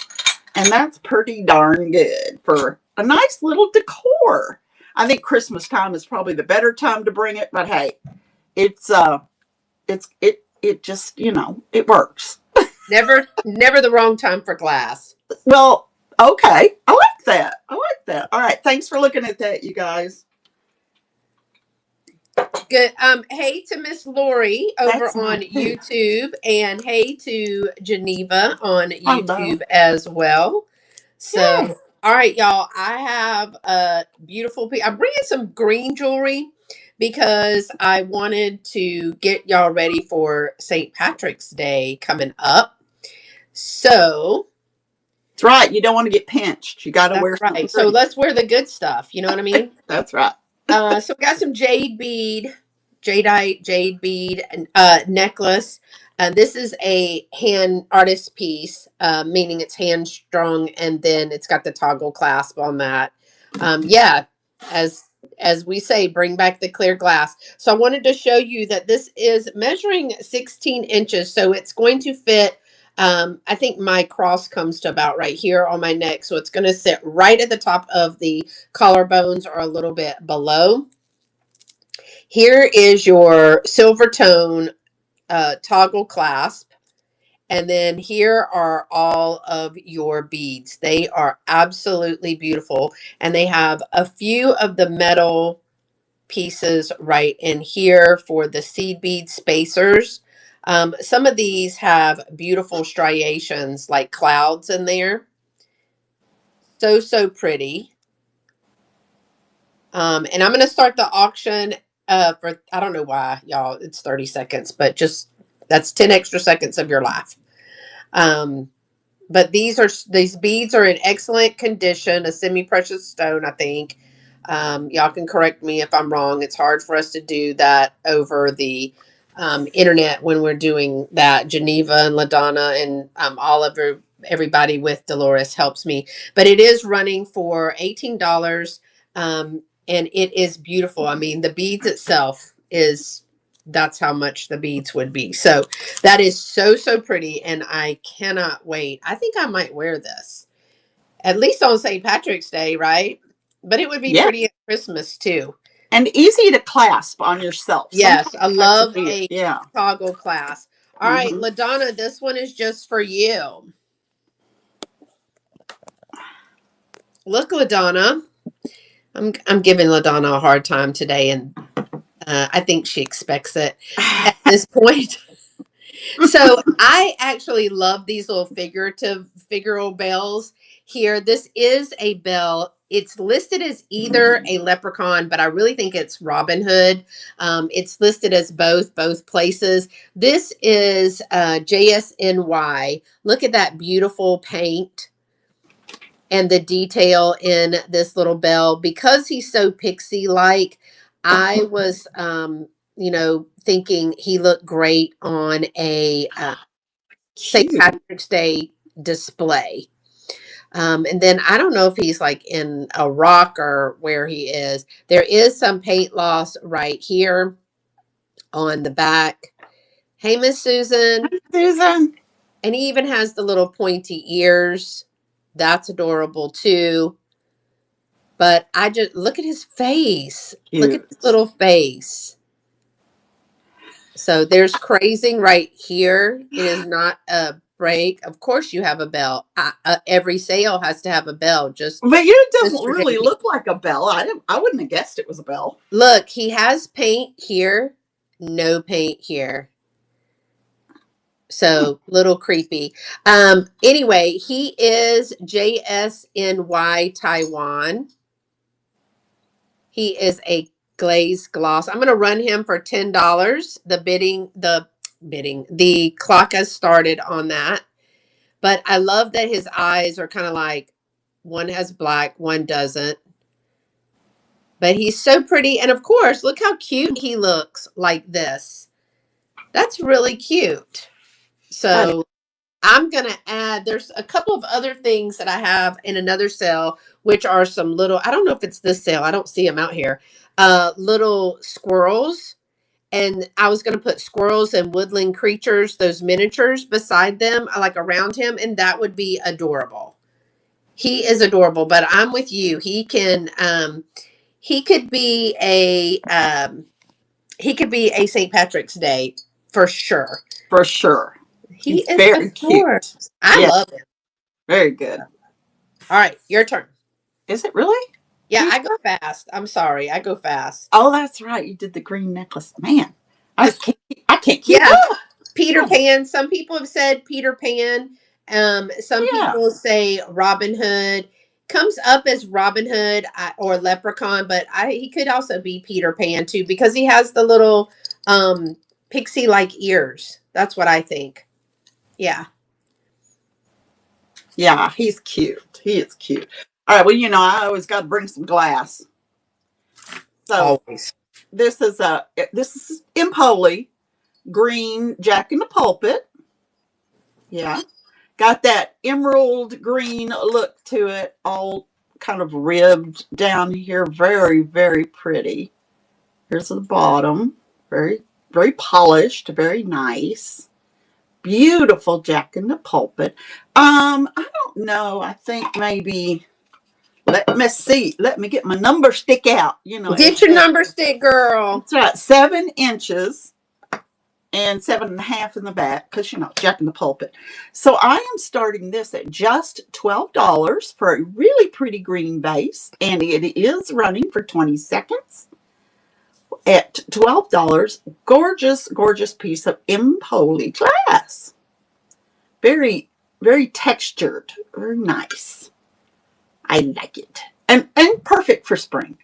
And that's pretty darn good for a nice little decor. I think Christmas time is probably the better time to bring it, but hey, it just, it works. Never the wrong time for glass. Well, okay. I like that. All right. Thanks for looking at that, you guys. Good. Hey to Miss Lori over on YouTube, and hey to Geneva on YouTube as well. So, yay. All right, y'all. I have a beautiful piece. I'm bringing some green jewelry because I wanted to get y'all ready for St. Patrick's Day coming up. So that's right. You don't want to get pinched. You got to wear something. Right. So let's wear the good stuff. You know what I mean? That's right. So we got some jadeite bead necklace. This is a hand artist piece, meaning it's hand strung, and then it's got the toggle clasp on that. Yeah, as we say, bring back the clear glass. So I wanted to show you that this is measuring 16 inches, so it's going to fit. I think my cross comes to about right here on my neck, so it's going to sit right at the top of the collarbones or a little bit below. Here is your silver tone toggle clasp. And then here are all of your beads. They are absolutely beautiful. And they have a few of the metal pieces right in here for the seed bead spacers. Some of these have beautiful striations like clouds in there. So pretty. And I'm going to start the auction for, I don't know why, y'all, it's 30 seconds, but just that's 10 extra seconds of your life. But these beads are in excellent condition, a semi-precious stone, I think. Y'all can correct me if I'm wrong. It's hard for us to do that over the internet when we're doing that. Geneva and LaDonna and everybody with Dolores helps me. But it is running for $18, and it is beautiful. I mean, the beads itself is That's how much the beads would be. So that is so, so pretty. And I cannot wait. I think I might wear this at least on St. Patrick's Day, right? But it would be Yeah. pretty at Christmas too. And easy to clasp on yourself. Yes, Sometimes I that's a love bit. a Yeah. toggle clasp. All right, Mm-hmm. LaDonna, this one is just for you. Look, LaDonna. I'm giving LaDonna a hard time today, and I think she expects it at this point. So I actually love these little figural bells here. This is a bell. It's listed as either a leprechaun, but I really think it's Robin Hood. It's listed as both places. This is JSNY. Look at that beautiful paint and the detail in this little bell. Because he's so pixie like, I was thinking he looked great on a St. Cute. Patrick's Day display. And then I don't know if he's like in a rock or where he is. There is some paint loss right here on the back. Hey, Miss Susan. Susan. And he even has the little pointy ears. That's adorable too. But I just look at his face. Cute. Look at his little face. So there's crazing right here. It is not a break. Of course, you have a bell. Every sale has to have a bell. Just But it doesn't Mr. really Davy. look like a bell. I wouldn't have guessed it was a bell. Look, he has paint here, no paint here. So little creepy. Anyway, he is JSNY Taiwan. He is a glazed gloss. I'm going to run him for $10. The clock has started on that. But I love that his eyes are kind of like one has black, one doesn't. But he's so pretty. And of course, look how cute he looks like this. That's really cute. So I'm going to add, there's a couple of other things that I have in another sale, which are some little, I don't know if it's this sale. I don't see them out here. Little squirrels. And I was going to put squirrels and woodland creatures, those miniatures beside them, like around him. And that would be adorable. He is adorable, but I'm with you. He could be a St. Patrick's Day for sure. For sure. He He's is very adorable. cute. I Yeah. love him. Very good. All right, your turn. Is it really? Yeah, I go fast. I'm sorry, I go fast. Oh, that's right. You did the green necklace. Man, I can't keep Yeah, up. Peter Pan. Some people have said Peter Pan. Some Yeah. people say Robin Hood. Comes up as Robin Hood or Leprechaun, but he could also be Peter Pan too because he has the little pixie like ears. That's what I think. Yeah. Yeah, he's cute. He is cute. All right. Well, I always got to bring some glass. So Always. this is Empoli green Jack in the Pulpit. Yeah. Got that emerald green look to it, all kind of ribbed down here. Very, very pretty. Here's the bottom. Very, very polished. Very nice. Beautiful Jack in the Pulpit. I don't know. I think maybe, let me see. Let me get my number stick out. Get your number stick, girl. That's right. 7 inches. And 7.5 in the back, because Jack in the Pulpit. So I am starting this at just $12 for a really pretty green base, and it is running for 20 seconds. At $12, gorgeous, gorgeous piece of Empoli glass. Very, very textured, very nice. I like it, and perfect for spring.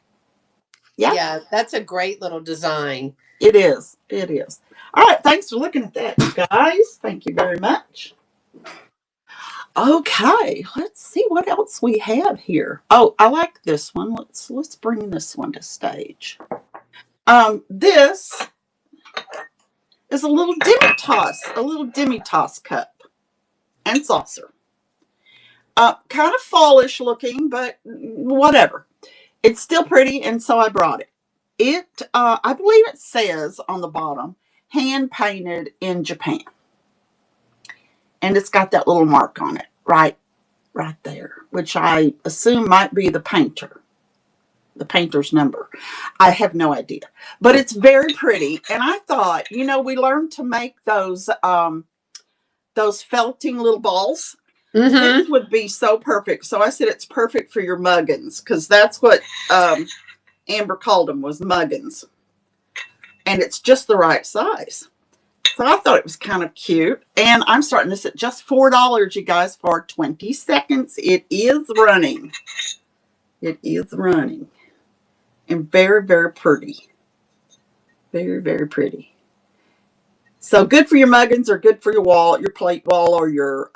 Yeah, that's a great little design. It is. It is. All right. Thanks for looking at that, guys. Thank you very much. Okay. Let's see what else we have here. Oh, I like this one. Let's bring this one to stage. This is a little demi-tasse cup and saucer. Kind of fallish looking, but whatever. It's still pretty, and so I brought it. I believe it says on the bottom, hand painted in Japan. And it's got that little mark on it, right there, which I assume might be the painter's number. I have no idea, but it's very pretty. And I thought, we learned to make those felting little balls. Mm-hmm. This would be so perfect. So I said it's perfect for your muggins, because that's what Amber called them, was muggins. And it's just the right size. So I thought it was kind of cute. And I'm starting this at just $4, you guys, for 20 seconds. It is running. It is running. And very, very pretty. Very, very pretty. So good for your muggins, or good for your wall, your plate wall, or your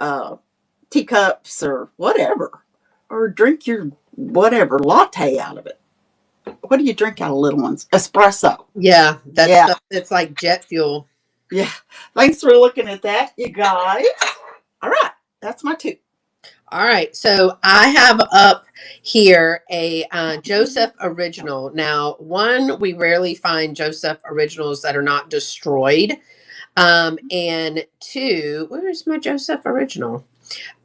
teacups, or whatever. Or drink your whatever latte out of it. What do you drink out of little ones? Espresso. Yeah, that's it's like jet fuel. Yeah. Thanks for looking at that, you guys. All right. That's my 2. All right. So I have up here a Joseph original. Now, one, we rarely find Joseph originals that are not destroyed. And 2, where's my Joseph original?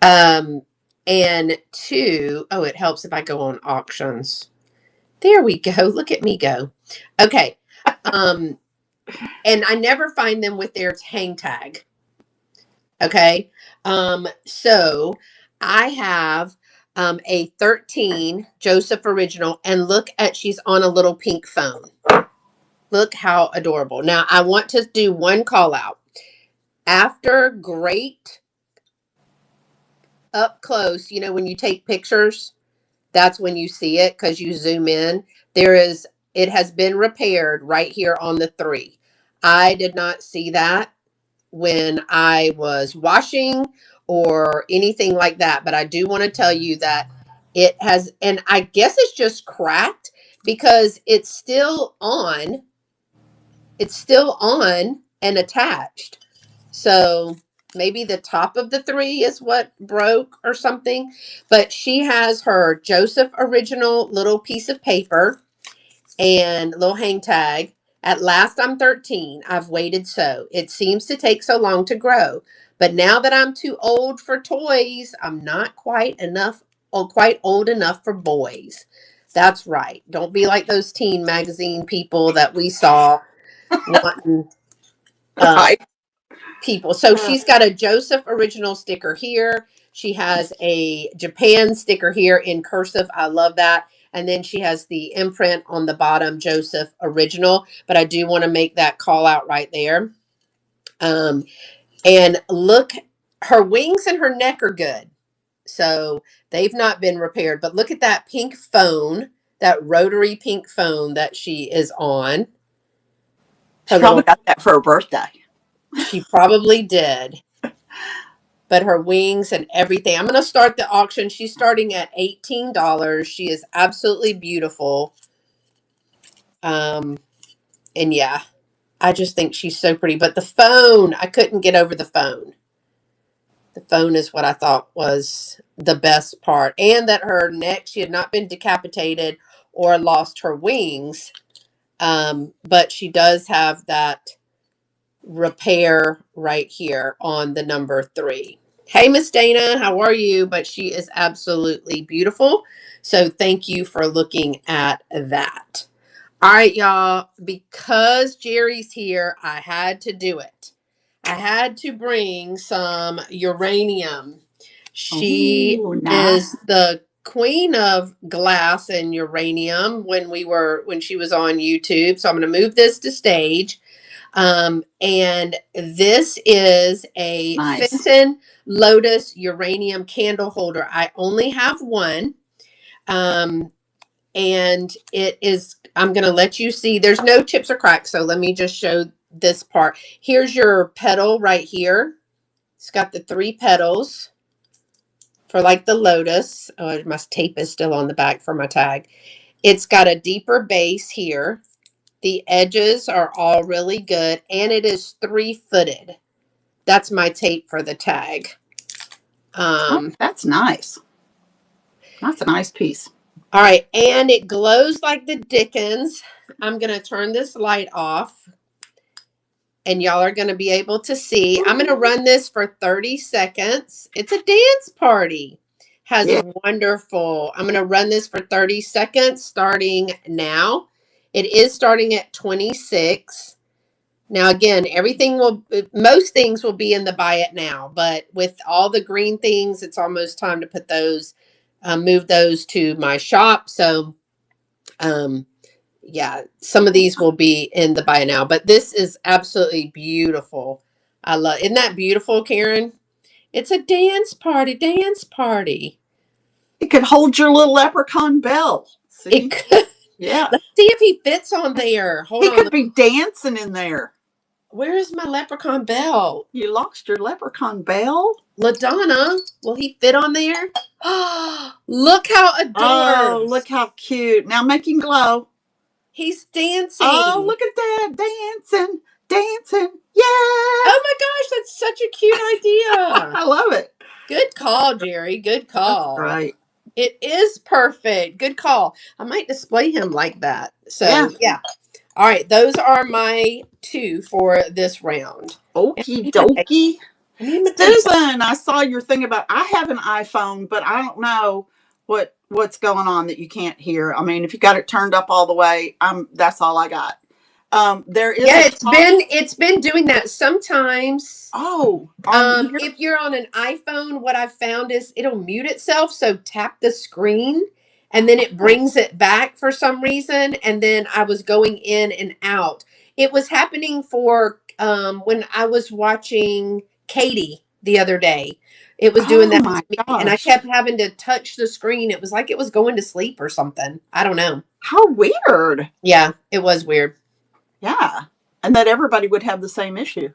And 2, oh, it helps if I go on auctions. There we go. Look at me go. Okay. And I never find them with their hang tag. Okay. So I have a 13 Joseph original, and look at, she's on a little pink phone. Look how adorable. Now I want to do one call out. After great up close, when you take pictures, that's when you see it, because you zoom in. It has been repaired right here on the 3. I did not see that when I was washing or anything like that, but I do want to tell you that it has, and I guess it's just cracked because it's still on and attached. So maybe the top of the 3 is what broke or something. But she has her Joseph original little piece of paper and little hang tag. At last I'm 13. I've waited so. It seems to take so long to grow. But now that I'm too old for toys, I'm not quite old enough for boys. That's right. Don't be like those teen magazine people that we saw wanting Right. people. So she's got a Joseph original sticker here. She has a Japan sticker here in cursive. I love that. And then she has the imprint on the bottom, Joseph original. But I do want to make that call out right there. And look, her wings and her neck are good. So they've not been repaired. But look at that pink phone, that rotary pink phone that she is on. She probably got that for her birthday. She probably did. But her wings and everything. I'm going to start the auction. She's starting at $18. She is absolutely beautiful. And yeah, I just think she's so pretty. But the phone, I couldn't get over the phone. The phone is what I thought was the best part. And that her neck, she had not been decapitated or lost her wings. But she does have that repair right here on the number 3. Hey, Miss Dana, how are you? But she is absolutely beautiful. So thank you for looking at that. All right, y'all. Because Jerry's here, I had to do it. I had to bring some uranium. She is the queen of glass and uranium when she was on YouTube. So I'm going to move this to stage. And this is a Fenton Lotus uranium candle holder. I only have one. And it is, I'm going to let you see, there's no chips or cracks. So let me just show this part. Here's your petal right here. It's got the 3 petals for like the lotus. Oh, my tape is still on the back for my tag. It's got a deeper base here. The edges are all really good, and it is 3-footed. That's my tape for the tag. That's nice. That's a nice piece. All right, and it glows like the dickens. I'm going to turn this light off, and y'all are going to be able to see. I'm going to run this for 30 seconds. It's a dance party. Has Yeah. wonderful. I'm going to run this for 30 seconds starting now. It is starting at 26. Now, again, most things will be in the buy it now, but with all the green things, it's almost time to put those, move those to my shop. So, yeah, some of these will be in the buy now, but this is absolutely beautiful. Isn't that beautiful, Karen? It's a dance party, dance party. It could hold your little leprechaun bell. It See? could, Yeah. let's see if he fits on there. Hold He on. could be dancing in there. Where is my leprechaun bell? You lost your leprechaun bell? LaDonna, will he fit on there? Look how Oh, adorbs. look how cute. Now make him glow. He's Oh, dancing. look at that. Dancing, dancing. Yeah. Oh my gosh, that's such a cute idea. I love it. Good call, Jerry. Good That's call. great. It is perfect. Good call. I might display him like that. Yeah. So, yeah. All right. Those are my two for this round. Okie dokie. I need my tape. Susan, I saw your thing about I have an iPhone, but I don't know what's going on that you can't hear. I mean, if you got it turned up all the way, that's all I got. There is Yeah, a it's been doing that sometimes. on here. If you're on an iPhone, what I've found is it'll mute itself. So tap the screen and then it brings it back for some reason. And then I was going in and out. It was happening for when I was watching Katie the other day. It was doing Oh that my to me, and I gosh. kept having to touch the screen. It was like it was going to sleep or something. I don't know. How weird. Yeah, it was weird. Yeah. And that everybody would have the same issue.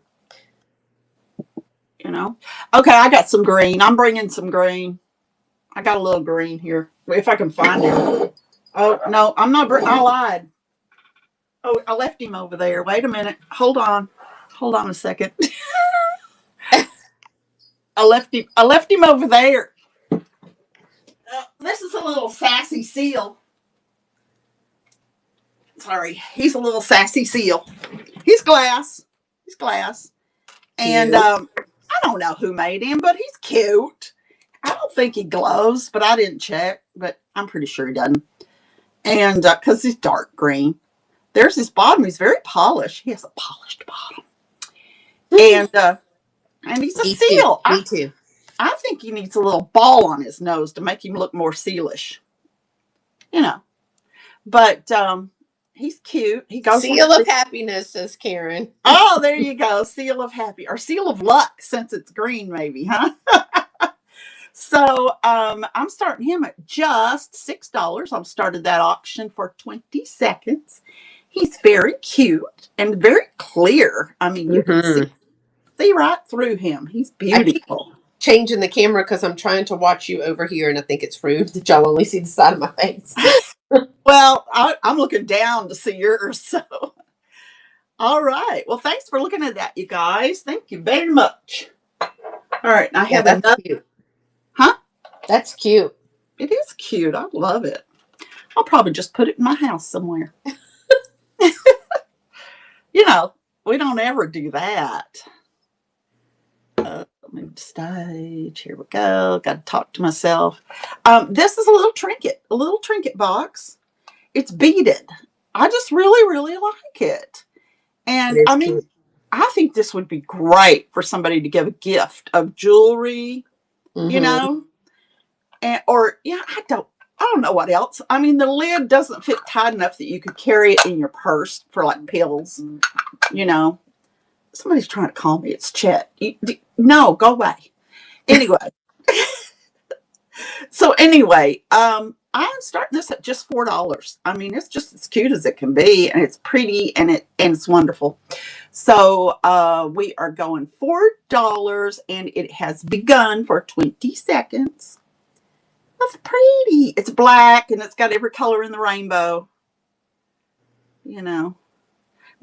Okay, I got some green. I'm bringing some green. I got a little green here. If I can find it. Oh, no, I'm not. I lied. Oh, I left him over there. Wait a minute. Hold on. Hold on a second. I left him over there. This is a little sassy seal. Sorry. He's a little sassy seal. He's glass. He's glass. And I don't know who made him, but he's cute. I don't think he glows, but I didn't check. But I'm pretty sure he doesn't. And because he's dark green. There's his bottom. He's very polished. He has a polished bottom. And he's a seal. Me too. I think he needs a little ball on his nose to make him look more sealish. But he's cute. He goes Seal of happiness, says Karen. Oh, there you go. Seal of happy or seal of luck, since it's green, maybe, huh? So I'm starting him at just $6. I've started that auction for 20 seconds. He's very cute and very clear. I mean, you can see right through him. He's beautiful. Changing the camera because I'm trying to watch you over here, and I think it's rude that y'all only see the side of my face. Well, I'm looking down to see yours. So, all right. Well, thanks for looking at that, you guys. Thank you very much. All right. I have another. Cute. Huh? That's cute. It is cute. I love it. I'll probably just put it in my house somewhere. We don't ever do that. Let me stage. Here we go. Got to talk to myself. This is a little trinket box. It's beaded. I just really, really like it. And I mean, cute. I think this would be great for somebody to give a gift of jewelry, and I don't know what else. I mean, the lid doesn't fit tight enough that you could carry it in your purse for like pills. Somebody's trying to call me. It's Chet. No, go away. Anyway. I'm starting this at just $4. I mean, it's just as cute as it can be, and it's pretty, and it's wonderful. So we are going $4, and it has begun for 20 seconds. That's pretty. It's black, and it's got every color in the rainbow.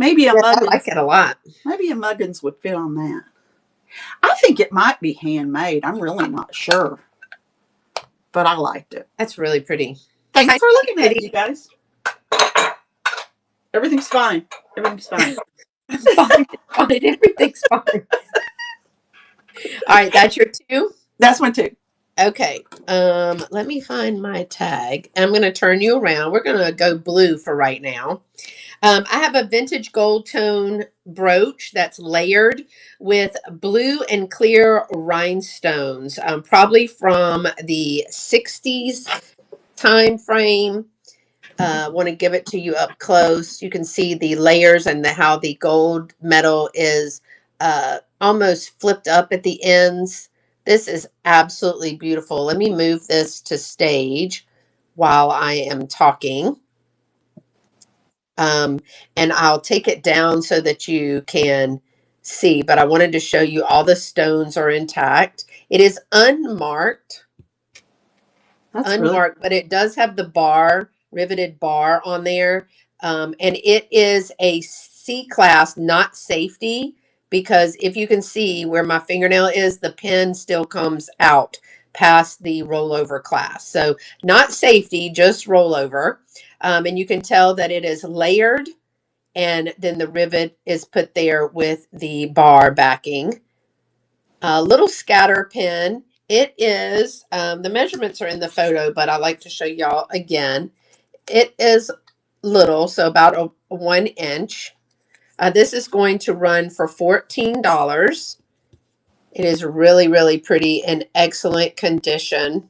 Maybe a Muggins. I like it a lot. Maybe a Muggins would fit on that. I think it might be handmade. I'm really not sure. But I liked it. That's really pretty. Thanks Hi, for looking at it, Kitty. you guys. Everything's fine. Everything's fine. Fine, fine. Everything's fine. All right, that's your two. That's my two. Okay. Let me find my tag. I'm going to turn you around. We're going to go blue for right now. I have a vintage gold tone brooch that's layered with blue and clear rhinestones, probably from the 60s time frame. Want to give it to you up close. You can see the layers and how the gold metal is almost flipped up at the ends. This is absolutely beautiful. Let me move this to stage while I am talking. And I'll take it down so that you can see, but I wanted to show you all the stones are intact. It is unmarked. That's really Unmarked, but it does have the bar, riveted bar on there. And it is a C class, not safety, because if you can see where my fingernail is, the pin still comes out past the rollover class. So not safety, just rollover. And you can tell that it is layered, and then the rivet is put there with the bar backing. A little scatter pin. It is, the measurements are in the photo, but I like to show y'all again. It is little, so about a 1 inch. This is going to run for $14. It is really, really pretty and excellent condition.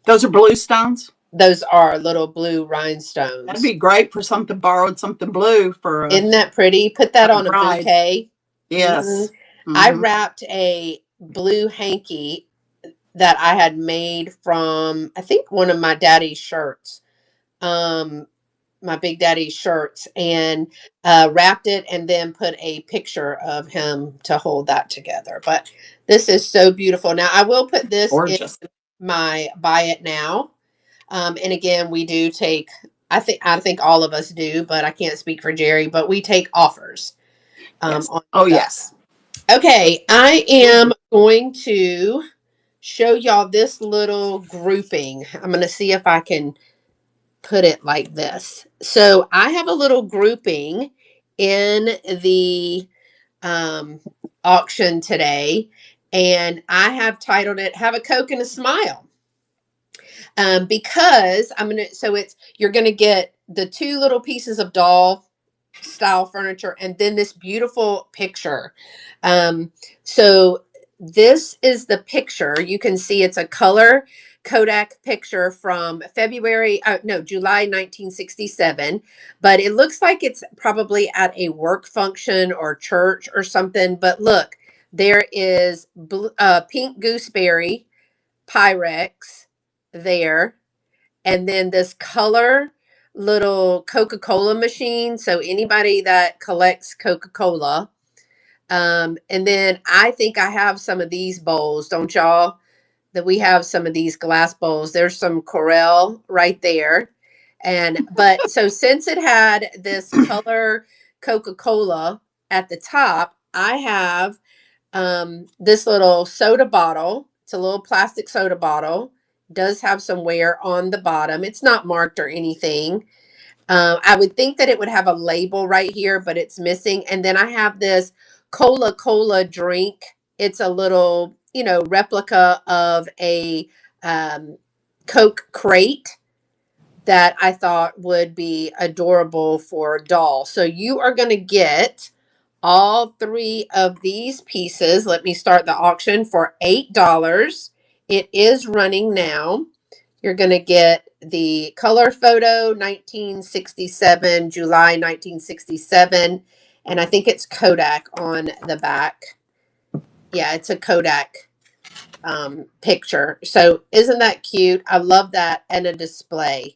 those are blue stones. Those are little blue That'd rhinestones. be great for something borrowed, something blue for Isn't that pretty? Put that on a bride. bouquet. Yes. I wrapped a blue hanky that I had made from, I think, one of my daddy's shirts, my big daddy's shirts, and wrapped it and then put a picture of him to hold that together. But this is so beautiful. Now, I will put this in Gorgeous. my buy it now. And again, we do take, I think all of us do, but I can't speak for Jerry, but we take offers. Yes. On Oh, stuff. yes. Okay, I am going to show y'all this little grouping. I'm going to see if I can put it like this. So I have a little grouping in the auction today, and I have titled it "Have a Coke and a Smile." Because you're gonna get the two little pieces of doll style furniture and then this beautiful picture. So this is the picture. You can see it's a color Kodak picture from July 1967, but it looks like it's probably at a work function or church or something. But look, there is pink gooseberry Pyrex there, and then this color little Coca-Cola machine. So anybody that collects Coca-Cola. And then I think I have some of these bowls, don't y'all? That we have some of these glass bowls. There's some Corel right there. But so since it had this color Coca-Cola at the top, I have this little soda bottle. It's a little plastic soda bottle. Does have some wear on the bottom. It's not marked or anything. I would think that it would have a label right here, but it's missing. And then I have this Cola drink. It's a little, replica of a Coke crate that I thought would be adorable for a doll. So you are going to get all three of these pieces. Let me start the auction for $8. It is running now. You're going to get the color photo, 1967, July 1967. And I think it's Kodak on the back. Yeah, it's a Kodak picture. So isn't that cute? I love that. And a display.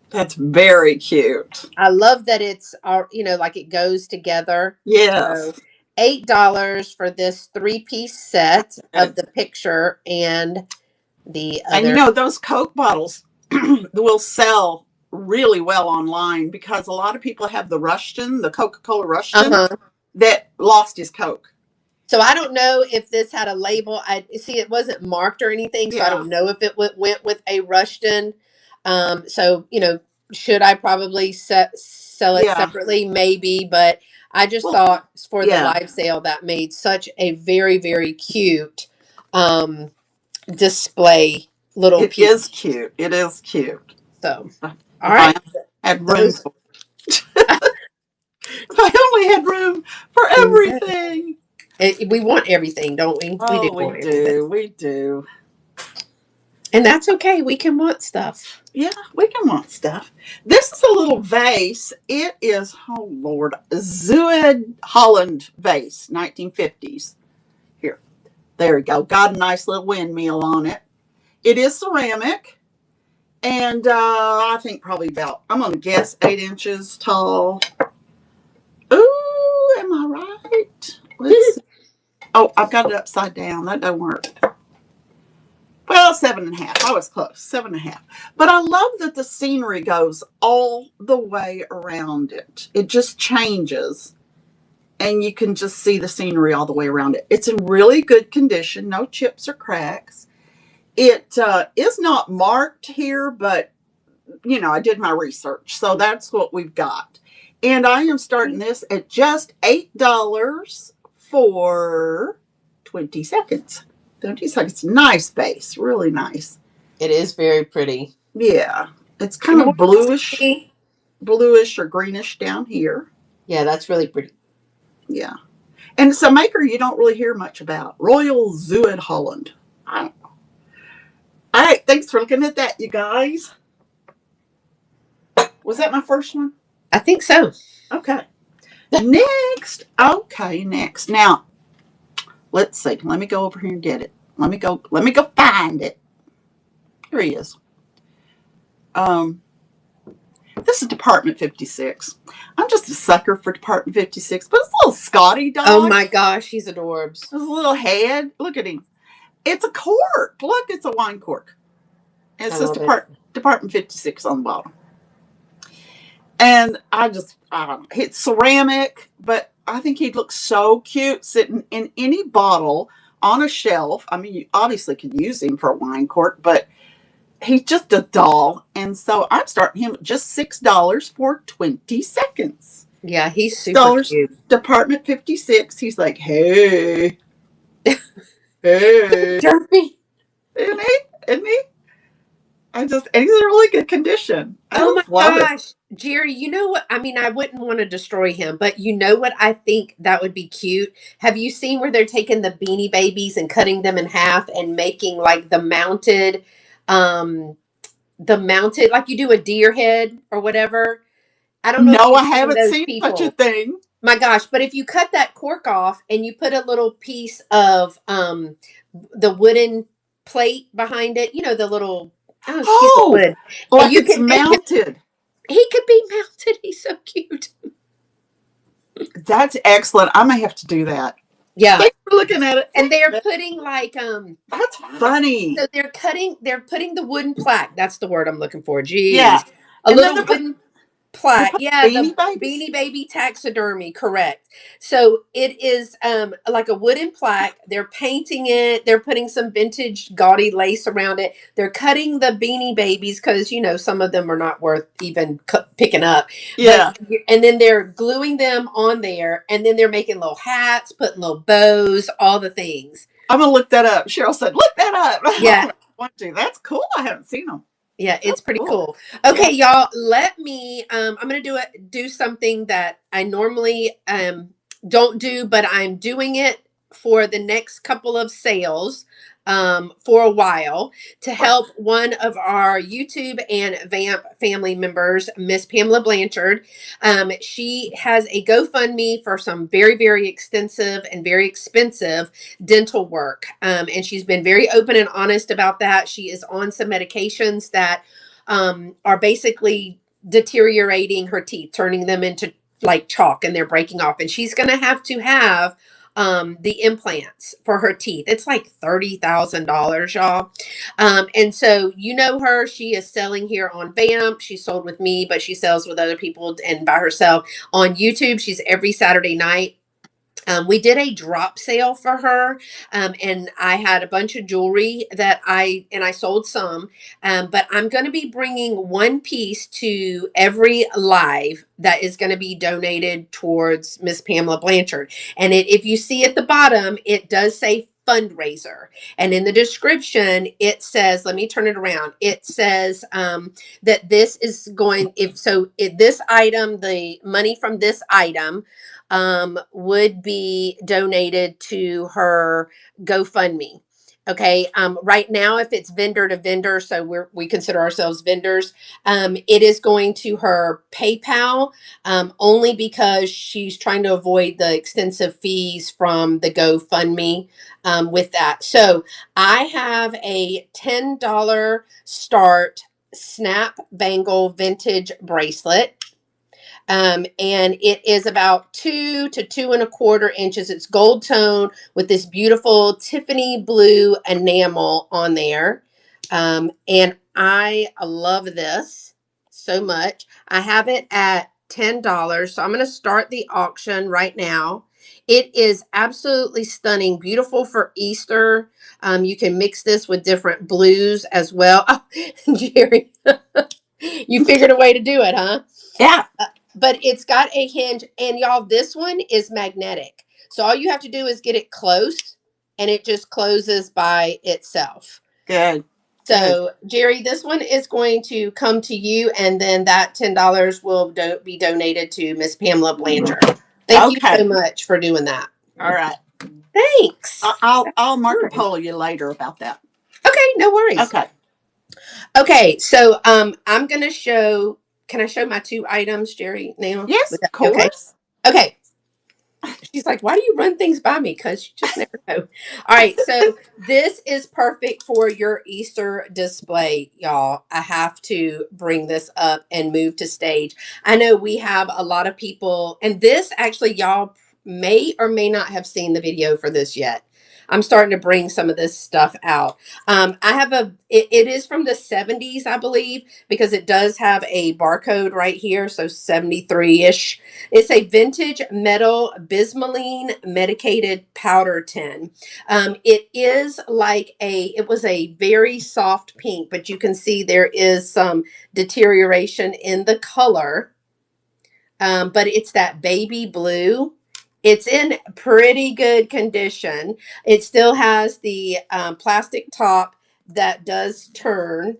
That's very cute. I love that it's, like it goes together. Yes. So $8 for this 3-piece set of the picture and the other. And those Coke bottles will sell really well online because a lot of people have the Coca-Cola Rushton, that lost his Coke. So I don't know if this had a label. I see it wasn't marked or anything, so I don't know if it went with a Rushton. So, should I probably sell it Yeah. separately? Maybe, but I just Well, thought for the yeah. live sale that made such a very, very cute um, display little It is piece. cute. It is cute. So, all If I right. had room Those, for if I only had room for everything. we want everything, don't we? We do Oh, we want everything. do. We do. And that's okay. We can want stuff. Yeah, we can want stuff. This is a little vase. It is, oh Lord, Zuid Holland vase, 1950s. Here, there we go. Got a nice little windmill on it. It is ceramic, and I think probably about, I'm going to guess 8 inches tall. Ooh, am I right? Let's see. Oh, I've got it upside down. That don't work. Well, 7.5. I was close. 7.5. But I love that the scenery goes all the way around it. It just changes, and you can just see the scenery all the way around it. It's in really good condition. No chips or cracks. It is not marked here, but I did my research, so that's what we've got. And I am starting this at just $8 for 20 seconds. 20 seconds. Nice base. Really nice. It is very pretty. Yeah. It's kind And of what else do bluish, we- bluish or greenish down here. Yeah, that's really pretty. Yeah. And it's a maker you don't really hear much about. Royal Zuid Holland. I don't know. All right. Thanks for looking at that, you guys. Was that my first one? I think so. Okay. Next. Okay, next. Now, let's see. Let me go over here and get it. Let me go find it. Here he is. This is Department 56. I'm just a sucker for Department 56, but it's a little Scotty dog. Oh my gosh, he's adorbs. His little head. Look at him. It's a cork. Look, it's a wine cork. And it says Department 56 on the bottom. And I don't know. It's ceramic, but I think he'd look so cute sitting in any bottle on a shelf. I mean, you obviously could use him for a wine cork, but he's just a doll. And so I'm starting him at just $6 for 20 seconds. Yeah, he's super cute. Department 56. He's like, hey. Hey. Derpy. Isn't he? Isn't he? And he's in really good condition. Oh my gosh. Jerry, you know what? I mean, I wouldn't want to destroy him, but you know what I think that would be cute? Have you seen where they're taking the Beanie Babies and cutting them in half and making like the mounted, like you do a deer head or whatever? I don't know. No, I haven't seen people. such a thing. My gosh, but if you cut that cork off and you put a little piece of the wooden plate behind it, the little piece of wood. Like it's mounted. He could be mounted. He's so cute. That's excellent. I may have to do that. Yeah. Thanks for looking at it. And they're putting like that's funny. So they're putting the wooden plaque. That's the word I'm looking for. Geez. Yeah. A little wooden plaque. Yeah, the Beanie Baby taxidermy, correct. So it is like a wooden plaque. They're painting it. They're putting some vintage gaudy lace around it. They're cutting the Beanie Babies because some of them are not worth even picking up. Yeah. And then they're gluing them on there, and then they're making little hats, putting little bows, all the things. I'm gonna look that up. Cheryl said, "Look that up." Yeah. That's cool. I haven't seen them. Yeah, it's pretty cool. Okay, y'all, let me I'm going to do something that I normally don't do, but I'm doing it for the next couple of sales for a while to help one of our YouTube and VAMP family members, Miss Pamela Blanchard. She has a GoFundMe for some very, very extensive and very expensive dental work. And she's been very open and honest about that. She is on some medications that are basically deteriorating her teeth, turning them into like chalk, and they're breaking off. And she's going to have the implants for her teeth. It's like $30,000, y'all. And so her, she is selling here on VAMP. She sold with me, but she sells with other people and by herself on YouTube. She's every Saturday night We did a drop sale for her, and I had a bunch of jewelry that I sold some. But I'm going to be bringing one piece to every live that is going to be donated towards Miss Pamela Blanchard. And if you see at the bottom, it does say fundraiser, and in the description it says, let me turn it around, it says that this is going, this item, the money from this item would be donated to her GoFundMe. Okay. Right now, if it's vendor to vendor, so we consider ourselves vendors, it is going to her PayPal, only because she's trying to avoid the extensive fees from the GoFundMe with that. So I have a $10 start snap bangle vintage bracelet. And it is about 2 to 2.25 inches. It's gold tone with this beautiful Tiffany blue enamel on there. And I love this so much. I have it at $10. So I'm going to start the auction right now. It is absolutely stunning, beautiful for Easter. You can mix this with different blues as well. Oh, Jerry, you figured a way to do it, huh? Yeah. But it's got a hinge, and y'all, this one is magnetic. So all you have to do is get it close, and it just closes by itself. Good. So, Jerry, this one is going to come to you, and then that $10 will be donated to Miss Pamela Blanchard. Thank you so much for doing that. All right. Thanks. I'll Marco Polo you later about that. Okay, no worries. Okay. Okay, so I'm gonna show. Can I show my 2 items, Jerry? Now, yes, of course. Okay. She's like, why do you run things by me? Because you just never know. All right. So this is perfect for your Easter display, y'all. I have to bring this up and move to stage. I know we have a lot of people, and this actually, y'all may or may not have seen the video for this yet. I'm starting to bring some of this stuff out. I have it is from the 70s, I believe, because it does have a barcode right here. So 73-ish. It's a vintage metal bismuline medicated powder tin. It is it was a very soft pink, but you can see there is some deterioration in the color. But it's that baby blue. It's in pretty good condition. It still has the plastic top that does turn.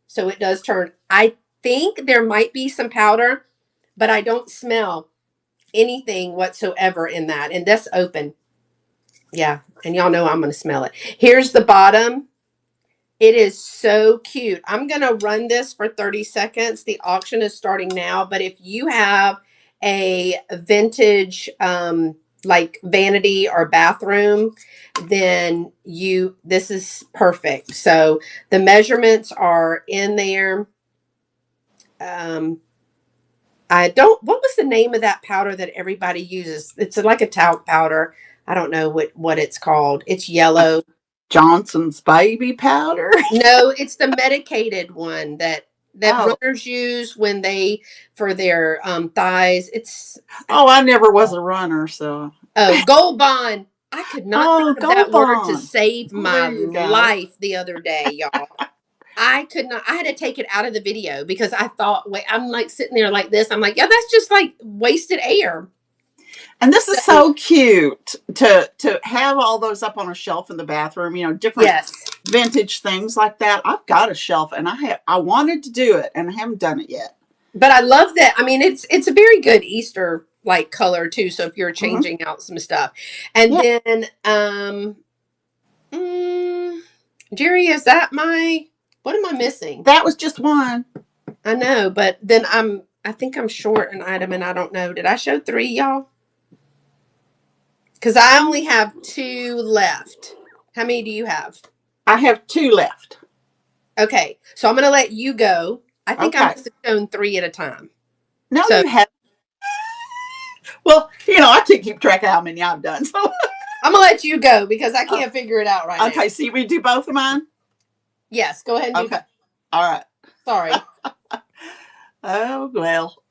So it does turn. I think there might be some powder, but I don't smell anything whatsoever in that. And that's open. Yeah. And y'all know I'm going to smell it. Here's the bottom. It is so cute. I'm going to run this for 30 seconds. The auction is starting now. But if you have a vintage, like vanity or bathroom, then this is perfect. So the measurements are in there. What was the name of that powder that everybody uses? It's like a talc powder. I don't know what it's called. It's yellow. Johnson's baby powder. No, it's the medicated one that runners use when for their thighs. I never was a runner, so. Oh, Gold Bond. I could not think of that word to save my life the other day, y'all. I could not. I had to take it out of the video because I thought, wait, I'm like sitting there like this. I'm like, yeah, that's just like wasted air. And this is so cute to have all those up on a shelf in the bathroom, different vintage things like that. I've got a shelf, and I wanted to do it, and I haven't done it yet. But I love that. I mean, it's a very good Easter like color too. So if you're changing out some stuff, and then Jerry, is that what am I missing? That was just one. I know, but then I think I'm short an item, and I don't know. Did I show 3, y'all? Because I only have 2 left. How many do you have? I have 2 left. Okay, so I'm going to let you go. I think I must have shown 3 at a time. No, you have. Well, I can't keep track of how many I've done. So I'm going to let you go because I can't figure it out right now. Okay, so we do both of mine? Yes, go ahead and do All right. Sorry. Oh, well,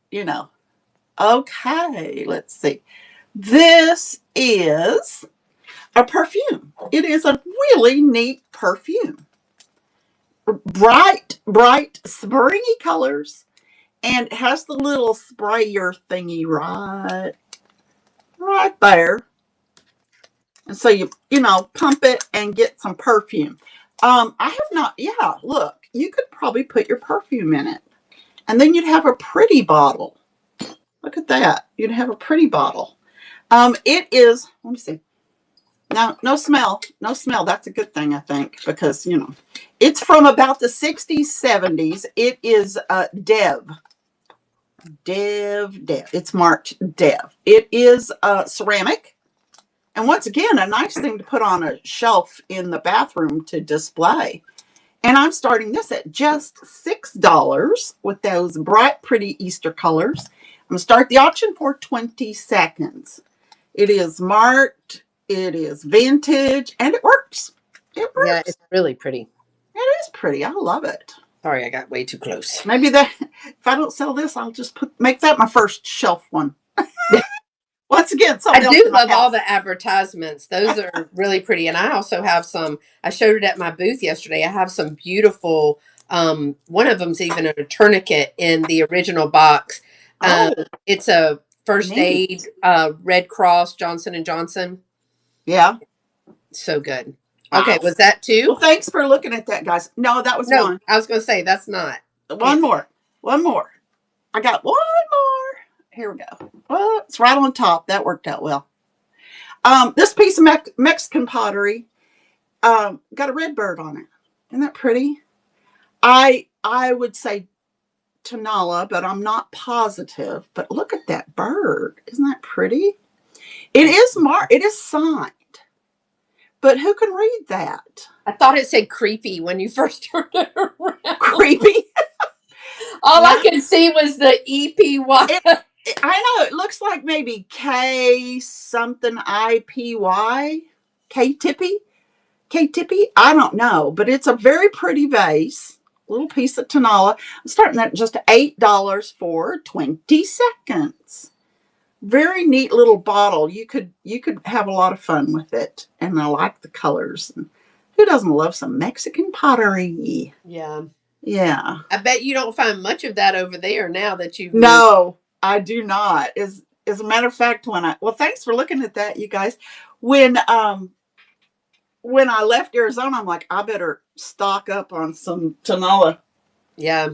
Okay, let's see. This is a perfume. It is a really neat perfume. Bright, springy colors, and it has the little sprayer thingy right there. And so you pump it and get some perfume. I have not. Yeah, look, you could probably put your perfume in it, and then you'd have a pretty bottle. Look at that. You'd have a pretty bottle. It is. Let me see. No smell. No smell. That's a good thing, I think, because it's from about the 60s, 70s. It is Dev. It's marked Dev. It is ceramic. And once again, a nice thing to put on a shelf in the bathroom to display. And I'm starting this at just $6 with those bright, pretty Easter colors. I'm going to start the auction for 20 seconds. It is marked, it is vintage, and it works. It works. Yeah, it's really pretty. It is pretty. I love it. Sorry, I got way too close. Maybe if I don't sell this, I'll just make that my first shelf one. Once again, I do love all the advertisements. Those are really pretty. And I also have some, I showed it at my booth yesterday. I have some beautiful, one of them's even a tourniquet in the original box. It's a first aid, Red Cross, Johnson & Johnson. Yeah. So good. Okay. Was that two? Well, thanks for looking at that, guys. No, that was one. I was going to say, that's not. One more. I got one more. Here we go. Well, it's right on top. That worked out well. This piece of Mexican pottery got a red bird on it. Isn't that pretty? I would say Tonala, but I'm not positive. But look at that bird. Isn't that pretty? It is marked. It is signed. But who can read that? I thought it said creepy when you first turned it around. Creepy? All I could see was the EPY. I know. It looks like maybe K something IPY. K-tippy? I don't know. But it's a very pretty vase. Little piece of Tonala. I'm starting at just $8 for 20 seconds. Very neat little bottle. You could have a lot of fun with it. And I like the colors. Who doesn't love some Mexican pottery? Yeah. Yeah. I bet you don't find much of that over there now that you've No, I do not. As a matter of fact, thanks for looking at that, you guys. When I left Arizona, I'm like, I better stock up on some Tonala. Yeah.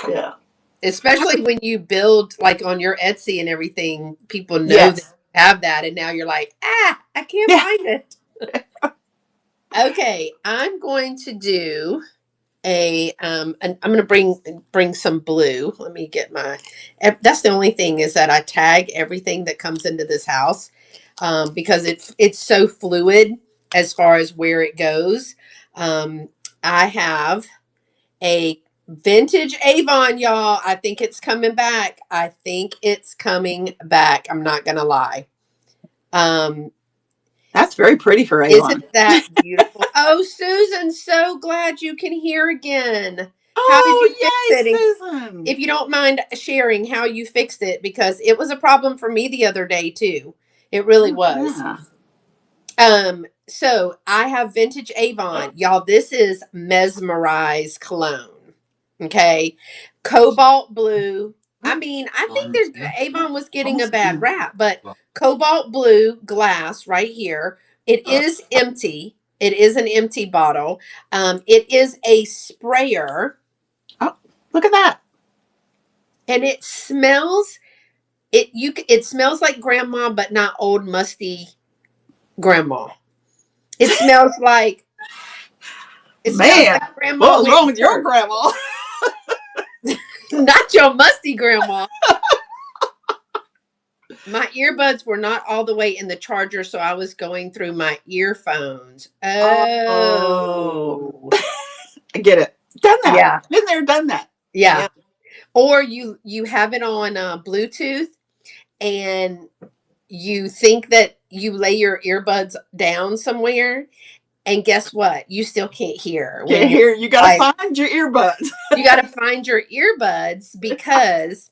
Yeah. Especially when you build like on your Etsy and everything, people know that you have that, and now you're like, I can't find it. Okay, I'm going to do I'm going to bring some blue. Let me get that's the only thing is that I tag everything that comes into this house because it's so fluid as far as where it goes. I have a vintage Avon, y'all. I think it's coming back. I'm not going to lie. That's very pretty for Avon. Isn't that beautiful? Oh, Susan, so glad you can hear again. How did you fix it? Susan. If you don't mind sharing how you fixed it, because it was a problem for me the other day too. It really was. Yeah. So I have vintage Avon. Y'all, this is Mesmerize cologne. Okay. Cobalt blue. I mean, I think Avon was getting a bad rap, but cobalt blue glass right here. It is empty. It is an empty bottle. It is a sprayer. Oh, look at that. And it smells it smells like grandma, but not old musty grandma. It smells like grandma. What's wrong with your grandma? Not your musty grandma. My earbuds were not all the way in the charger, so I was going through my earphones. Oh. I get it. Done that. Yeah. Been there, done that. Yeah. Or you have it on Bluetooth and you think that you lay your earbuds down somewhere, and guess what? You still can't hear. You got to find your earbuds. You got to find your earbuds because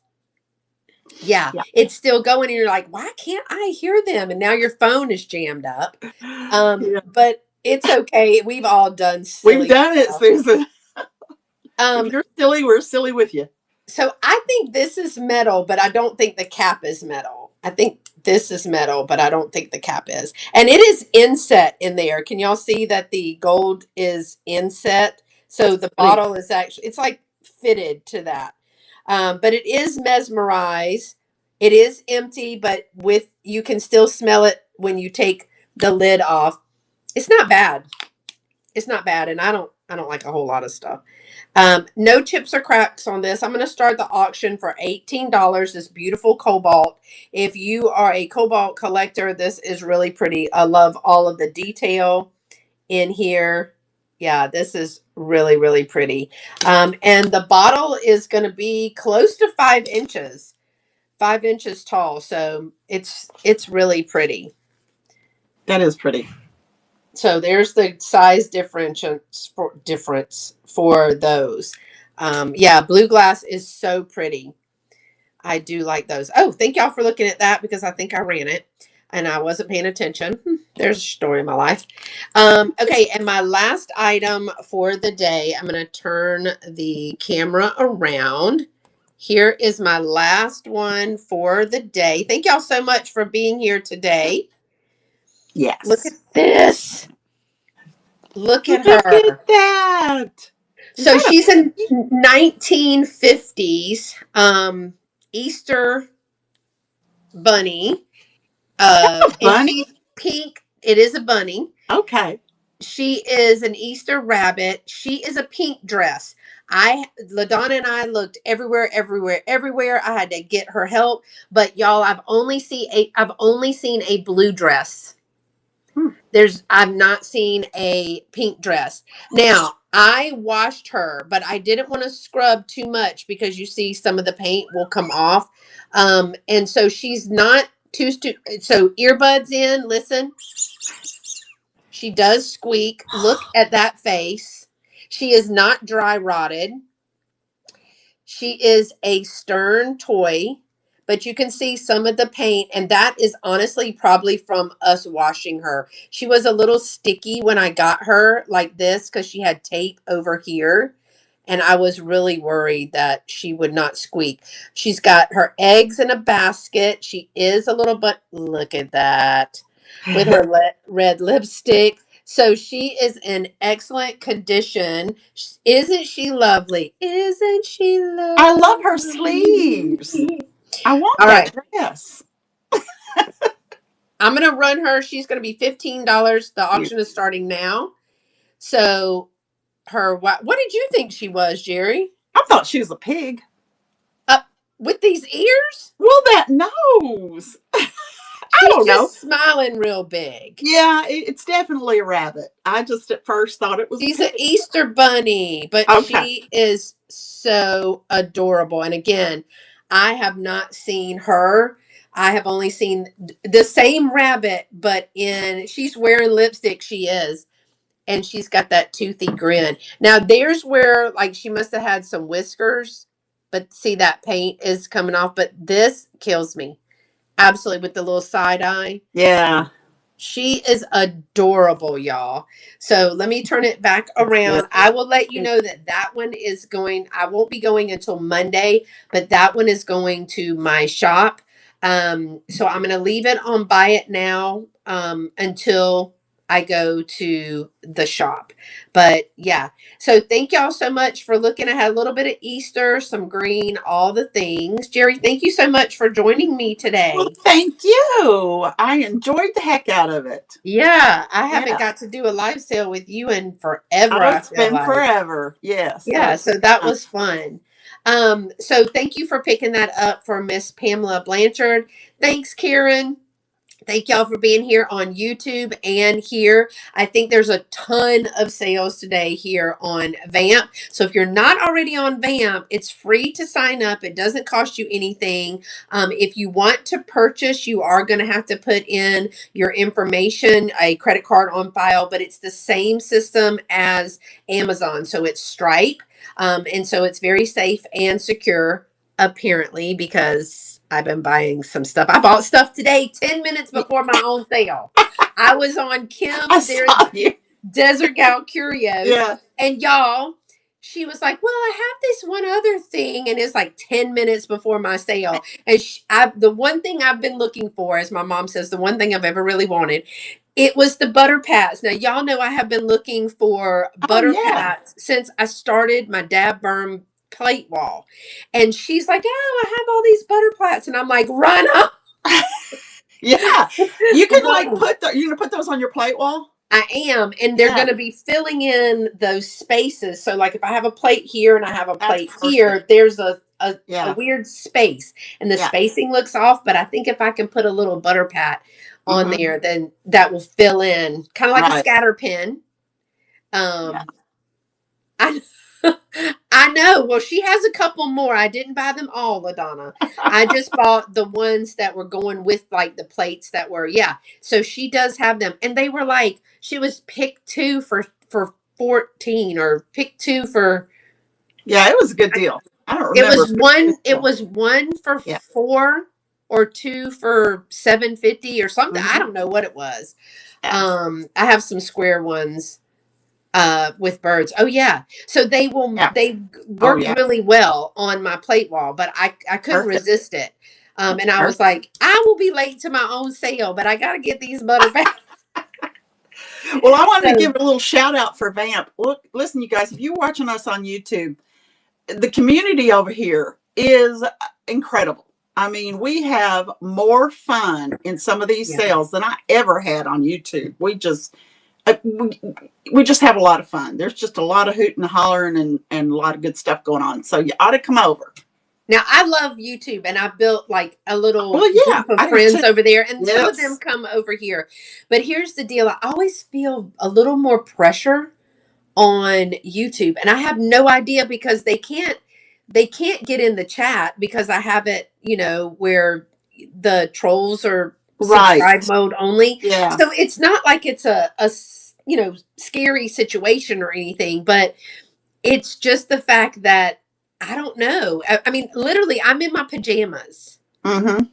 Yeah, Yeah. it's still going, and you're like, why can't I hear them? And now your phone is jammed up. Yeah. But it's okay. We've all done We've silly done it, stuff. Susan. If Um, you're silly, we're silly with you. so I think this is metal, but I don't think the cap is metal. I think this is metal, but I don't think the cap is. And it is inset in there. Can y'all see that the gold is inset? So the Pretty. bottle is actually, it's like fitted to that. But it is mesmerized. It is empty, but with, you can still smell it when you take the lid off. It's not bad. It's not bad. And I don't like a whole lot of stuff. No chips or cracks on this. I'm going to start the auction for $18. This beautiful cobalt. If you are a cobalt collector, this is really pretty. I love all of the detail in here. Yeah, this is really, really pretty. And the bottle is going to be close to 5 inches, 5 inches tall. So it's really pretty. That is pretty. So there's the size difference for those. Yeah, blue glass is so pretty. I do like those. Oh, thank y'all for looking at that because I think I ran it and I wasn't paying attention. There's a story of my life. Okay, and my last item for the day, I'm going to turn the camera around. Here is my last one for the day. Thank y'all so much for being here today. Look Yes. at this. Look at Look her. at that. Is So that she's a 1950s Easter bunny. a And bunny? she's pink. It is a bunny. Okay. She is an Easter rabbit. She is a pink dress. LaDonna and I looked everywhere, everywhere, everywhere. I had to get her help, but y'all, I've only seen a blue dress. Hmm. I've not seen a pink dress. Now, I washed her, but I didn't want to scrub too much because you see some of the paint will come off. And so she's not so earbuds in, listen. She does squeak. Look at that face. She is not dry rotted. She is a stern toy, but you can see some of the paint, and that is honestly probably from us washing her. She was a little sticky when I got her like this because she had tape over here, and I was really worried that she would not squeak. She's got her eggs in a basket. She is a little bit, look at that, with her red lipstick. So she is in excellent condition. Isn't she lovely? Isn't she I love her sleeves. lovely? I want All that right. dress. I'm going to run her. She's going to be $15. The You. auction is starting now. So what did you think she was, Jerry? I thought she was a pig. Up with these ears? Well, that nose. I She's don't know. just smiling real big. Yeah, it's definitely a rabbit. I just at first thought it was a She's an pig. Easter bunny, but Okay. she is so adorable. And again, I have not seen her. I have only seen the same rabbit, but she's wearing lipstick. She is. And she's got that toothy grin. Now, there's where, like, she must have had some whiskers, but see, that paint is coming off. But this kills me. Absolutely, with the little side eye. Yeah. She is adorable, y'all. So let me turn it back That's good. around. I will let you know that one is going, I won't be going until Monday, but that one is going to my shop. So I'm going to leave it on buy it now until I go to the shop. But yeah, so thank y'all so much for looking. I had a little bit of Easter, some green, all the things. Jerry, thank you so much for joining me Well, today. thank you. I enjoyed the heck out of it. Yeah, I haven't Yeah. got to do a live sale with you in forever, Oh, I it's feel been like. forever. Yes. So Yeah, it's so that fun. was fun. So thank you for picking that up for Miss Pamela Blanchard. Thanks, Karen. Thank y'all for being here on YouTube and here. I think there's a ton of sales today here on VAMP. So if you're not already on VAMP, it's free to sign up. It doesn't cost you anything. If you want to purchase, you are going to have to put in your information, a credit card on file, but it's the same system as Amazon. So it's Stripe. And so it's very safe and secure, apparently, because I've been buying some stuff. I bought stuff today, 10 minutes before my own sale. I was on I Kim's, their saw you. Desert Gal Curios. Yeah. And y'all, she was like, well, I have this one other thing. And it's like 10 minutes before my sale. And the one thing I've been looking for, as my mom says, the one thing I've ever really wanted, it was the butter pats. Now, y'all know I have been looking for Oh, butter yeah. pats since I started my Dab Berm plate wall. And she's like, oh, I have all these butter plats. And I'm like, run up. Yeah. You can like Run. you're going to put those on your plate wall? I am, and they're Yeah. going to be filling in those spaces. So, like, if I have a plate here and I have a That's plate perfect. here, there's a Yeah. weird space, and the Yeah. spacing looks off. But I think if I can put a little butter pat on there, then that will fill in, kind of like a Right. scatter pin. Yeah. I I know. Well, she has a couple more. I didn't buy them all, LaDonna. I just bought the ones that were going with like the plates that were, yeah. So she does have them. And they were like, she was pick two for 14 or pick two for, Yeah, it was a good deal. I don't it remember. was one, it was one for Yeah. 4 or 2 for 7.50 or something. I Mhm. don't know what it was. Yeah. I have some square ones with birds. Oh yeah. So they Yeah. they Oh, worked yeah. really well on my plate wall, but I couldn't Perfect. resist it. And I was like, I will be late to my own sale, but I got to get these butter back. Well, I wanted to So, give a little shout out for VAMP. Look, listen, you guys, if you're watching us on YouTube, the community over here is incredible. I mean, we have more fun in some of these yeah. sales than I ever had on YouTube. We just have a lot of fun. There's just a lot of hooting and hollering and a lot of good stuff going on. So you ought to come over. Now I love YouTube, and I built like a little Well, yeah, group of I do friends too. over there, and some of them Yes. come over here. But here's the deal: I always feel a little more pressure on YouTube, and I have no idea because they can't get in the chat because I have it, where the trolls are Right. subscribe mode only. Yeah. So it's not like it's a scary situation or anything, but it's just the fact that I don't know. I mean, literally, I'm in my pajamas. Mm-hmm.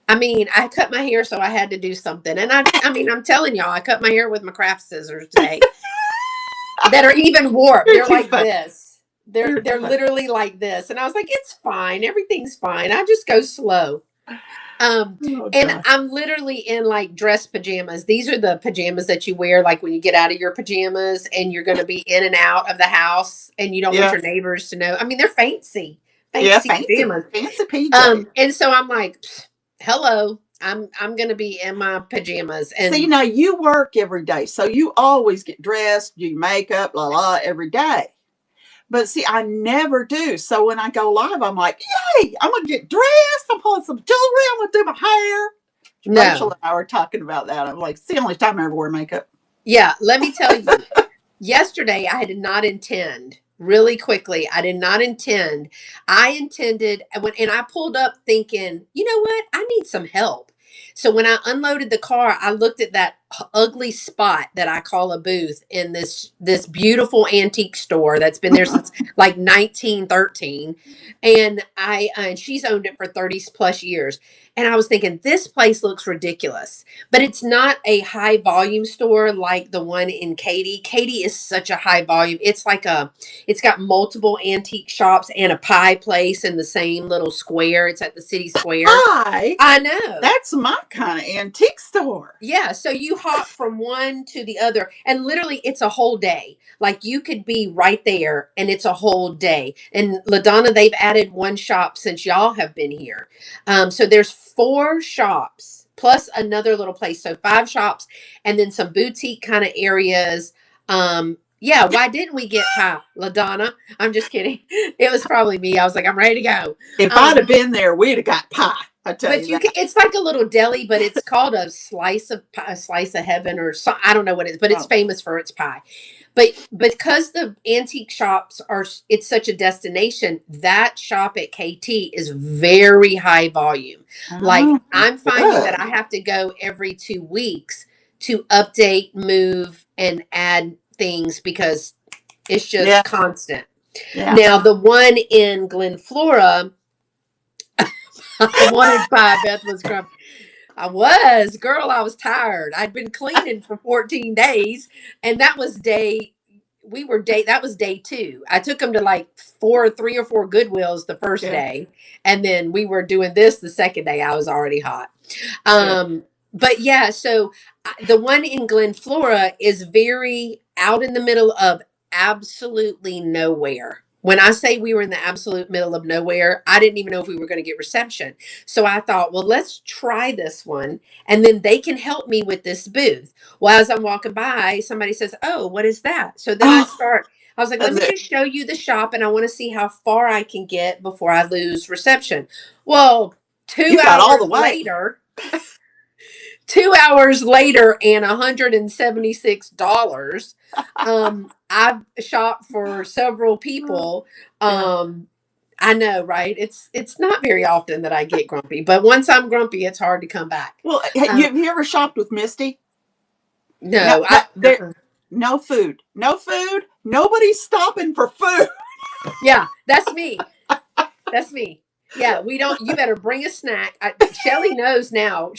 I mean, I cut my hair, so I had to do something. And I mean, I'm telling y'all, I cut my hair with my craft scissors today that are even warped. You're They're too like funny. this. They're You're too they're funny. literally like this. And I was like, it's fine. Everything's fine. I just go slow. Oh, And gosh. I'm literally in like dress pajamas. These are the pajamas that you wear like when you get out of your pajamas and you're going to be in and out of the house and you don't want Yeah. your neighbors to know. I mean, they're fancy, Yeah, fancy fancy. pajamas. Fancy PJ. And so I'm like, hello, I'm going to be in my pajamas. And See, now you work every day, so you always get dressed, do makeup, la la, every day. But see, I never do. So when I go live, I'm like, yay, I'm going to get dressed. I'm pulling some jewelry. I'm going to do my hair. no. Rachel and I were talking about that. I'm like, it's the only time I ever wear makeup. Yeah, let me tell you. Yesterday, I did not intend, really quickly, I did not intend. I intended, and I pulled up thinking, you know what? I need some help. So when I unloaded the car, I looked at that ugly spot that I call a booth in this beautiful antique store that's been there since like 1913, and she's owned it for 30 plus years. And I was thinking, this place looks ridiculous, but it's not a high volume store like the one in Katy. Katy is such a high volume. It's got multiple antique shops and a pie place in the same little square. It's at the city square. Hi. I know. That's my kind of antique store. Yeah, so you hop from one to the other, and literally it's a whole day. Like you could be right there, and it's a whole day. And LaDonna, they've added one shop since y'all have been here. So there's 4 shops plus another little place, so 5 shops, and then some boutique kind of areas. Yeah, why didn't we get pie, LaDonna? I'm just kidding. It was probably me. I was like, I'm ready to go. If I'd have been there, we'd have got pie. I tell But you that. it's like a little deli, but it's called a slice of heaven or so, I don't know what it is, but it's famous for its pie. But because the antique shops it's such a destination, that shop at KT is very high volume. Like I'm finding that I have to go every 2 weeks to update, move, and add things because it's just constant. Yeah. Now the one in Glen Flora, I wanted pie. Beth was grumpy. I was, girl, I was tired. I'd been cleaning for 14 days, and that was that was day two. I took them to like 3 or 4 Goodwills the first Yeah. day, and then we were doing this the second day. I was already hot. Yeah. But yeah, so the one in Glen Flora is very out in the middle of absolutely nowhere. When I say we were in the absolute middle of nowhere, I didn't even know if we were going to get reception. So I thought, well, let's try this one and then they can help me with this booth. Well, as I'm walking by, somebody says, "Oh, what is that?" So then Oh, I was like, let and me just show you the shop and I want to see how far I can get before I lose reception. Well, two you got all the hours way. later, 2 hours later and $176. I've shopped for several people. Yeah. I know, right? It's not very often that I get grumpy, but once I'm grumpy, it's hard to come back. Well, Um, have you ever shopped with Misty? No, no, no, there, no food, no food. Nobody's stopping for food. yeah, that's me. That's me. Yeah, we don't. You better bring a snack. Shelly knows now.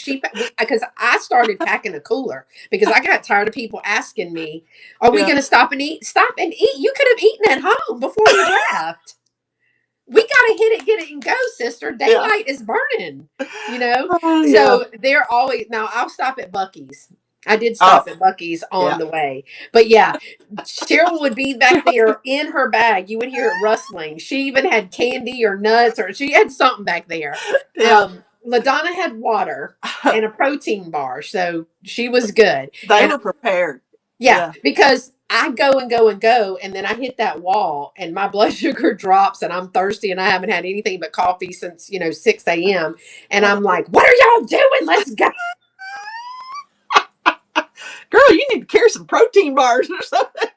Because I started packing a cooler because I got tired of people asking me, "Are we Yeah. going to stop and eat? Stop and eat." You could have eaten at home before we left. We got to hit it, get it, and go, sister. Yeah. Daylight is burning. You know. Oh, yeah. So they're always now. I'll stop at Bucky's. I did Oh, stop at Bucky's on yeah. the way, but yeah, Cheryl would be back there in her bag. You would hear it rustling. She even had candy or nuts, or she had something back there. Yeah. LaDonna had water and a protein bar, so she was good. They And were prepared. yeah, Yeah. because I go and go and go, and then I hit that wall, and my blood sugar drops, and I'm thirsty, and I haven't had anything but coffee since 6 a.m. And I'm like, "What are y'all doing? Let's go!" Girl, you need to carry some protein bars or something.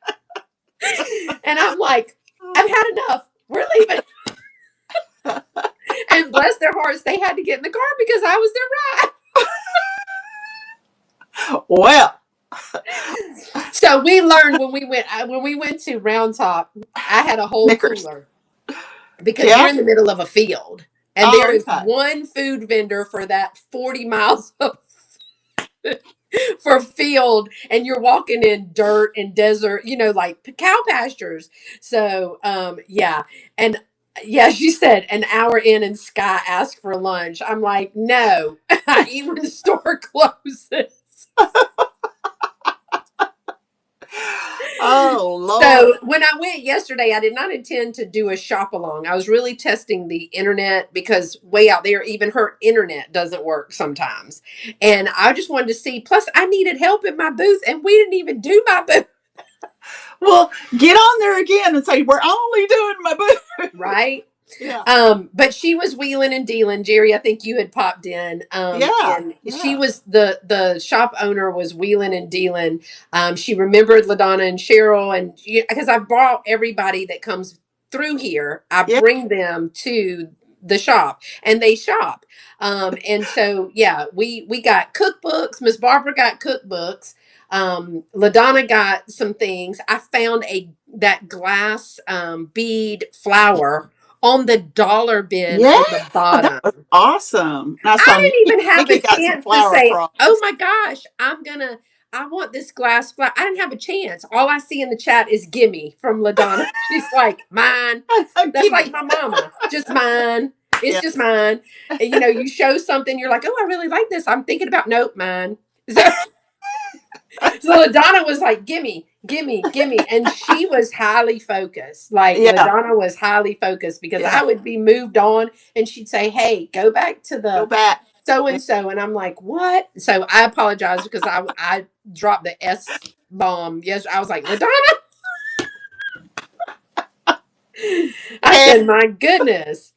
And I'm like, "I've had enough. We're leaving." And bless their hearts, they had to get in the car because I was their ride. Well, So we learned when we went to Round Top, I had a whole Snickers. cooler because Yeah. you're in the middle of a field, and Oh, there is okay. one food vendor for that 40 miles of for field, and you're walking in dirt and desert, like cow pastures. So yeah. And yeah, she said an hour in and Sky asked for lunch. I'm like, no. I eat when the store closes. Oh, Lord. So when I went yesterday, I did not intend to do a shop along. I was really testing the internet because way out there, even her internet doesn't work sometimes. And I just wanted to see, plus I needed help in my booth and we didn't even do my booth. Well, get on there again and say, we're only doing my booth. Right. Yeah. But she was wheeling and dealing. Jerry, I think you had popped in. Yeah. And she Yeah. was the shop owner was wheeling and dealing. She remembered LaDonna and Cheryl, and because I brought everybody that comes through here, I Yeah. bring them to the shop and they shop. And so yeah, we got cookbooks. Miss Barbara got cookbooks. LaDonna got some things. I found that glass bead flower on the dollar bin Yeah. on the That bottom. was awesome. Now, I didn't even have a Nikki got some chance to flower say, frogs. "Oh my gosh, I want this glass flower." I didn't have a chance. All I see in the chat is "gimme" from LaDonna. She's like, "Mine." That's like my mama. Just mine. It's Yeah. just mine. And, you show something, you're like, "Oh, I really like this. I'm thinking about nope, mine." So LaDonna was like, "Gimme, gimme, gimme." And she was highly focused. Like Yeah. LaDonna was highly focused because Yeah. I would be moved on and she'd say, "Hey, go back to Go the back. so and so." And I'm like, "What?" So I apologize because I dropped the S bomb. Yes, I was like, "LaDonna." I said, "My goodness."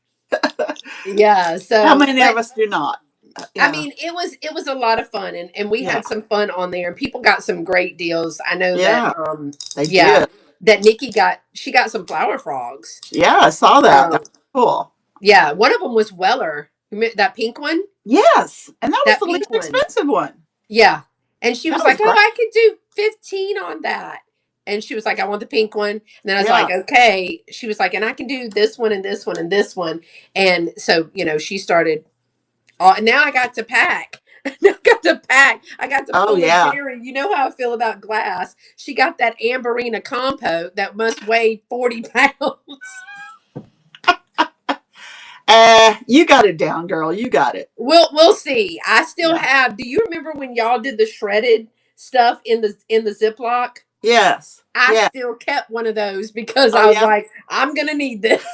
Yeah. So How many but of us do not? I Yeah. mean, it was a lot of fun, and we Yeah. had some fun on there, and people got some great deals. I know Yeah. that They yeah, did. that Nikki got some flower frogs. Yeah, I saw that. That Um, was cool. yeah, one of them was Weller, that pink one, Yes. And that was that the least pink one. expensive one. Yeah, and she That was was like, "Oh, great. I could do 15 on that." And she was like, "I want the pink one." And then I was like, Yeah. "Okay." She was like, "And I can do this one and this one and this one." And so she started Oh, and now I got to pack. Now I got to pack. I got to Oh pull a yeah. Jerry. You know how I feel about glass. She got that Amberina compote that must weigh 40 pounds. You got it down, girl. You got it. We'll see. I still Yeah. have. Do you remember when y'all did the shredded stuff in the Ziploc? Yes. I Yeah. still kept one of those because Oh I was yeah. like, I'm gonna need this.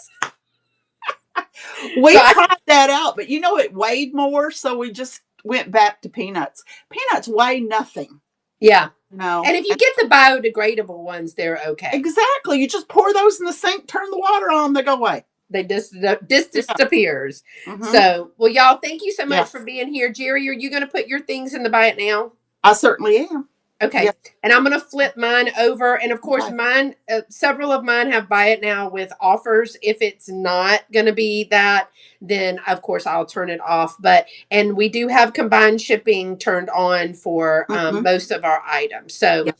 We So I, tried that out, but it weighed more, so we just went back to peanuts. Peanuts weigh nothing. yeah. No. And if you get the biodegradable ones, they're okay. Exactly. You just pour those in the sink, turn the water on, they go away. They just Yeah. disappears. Mm-hmm. So, well, y'all, thank you so Yeah. much for being here. Jerry, are you going to put your things in the buy it now? I certainly am. Okay. Yeah. And I'm going to flip mine over. And of course, Okay. mine, several of mine have buy it now with offers. If it's not going to be that, then of course I'll turn it off. And we do have combined shipping turned on for Mm-hmm. most of our items. So, Yeah.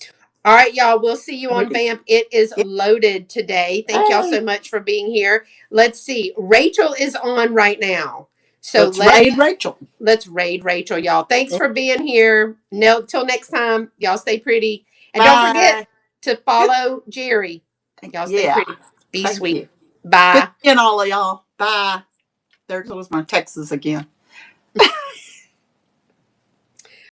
all right, y'all, we'll see you on Okay. VAMP. It is Yeah. loaded today. Thank y'all Hey. so much for being here. Let's see. Rachel is on right now. So Let's raid Rachel. let's raid Rachel, y'all. Thanks Yeah. for being here. No, till next time, y'all stay pretty. And don't forget Bye. to Good. follow Jerry. Y'all stay Yeah. pretty. Be Thank sweet. you. Good Bye. seeing all of y'all. Bye. There goes my Texas again.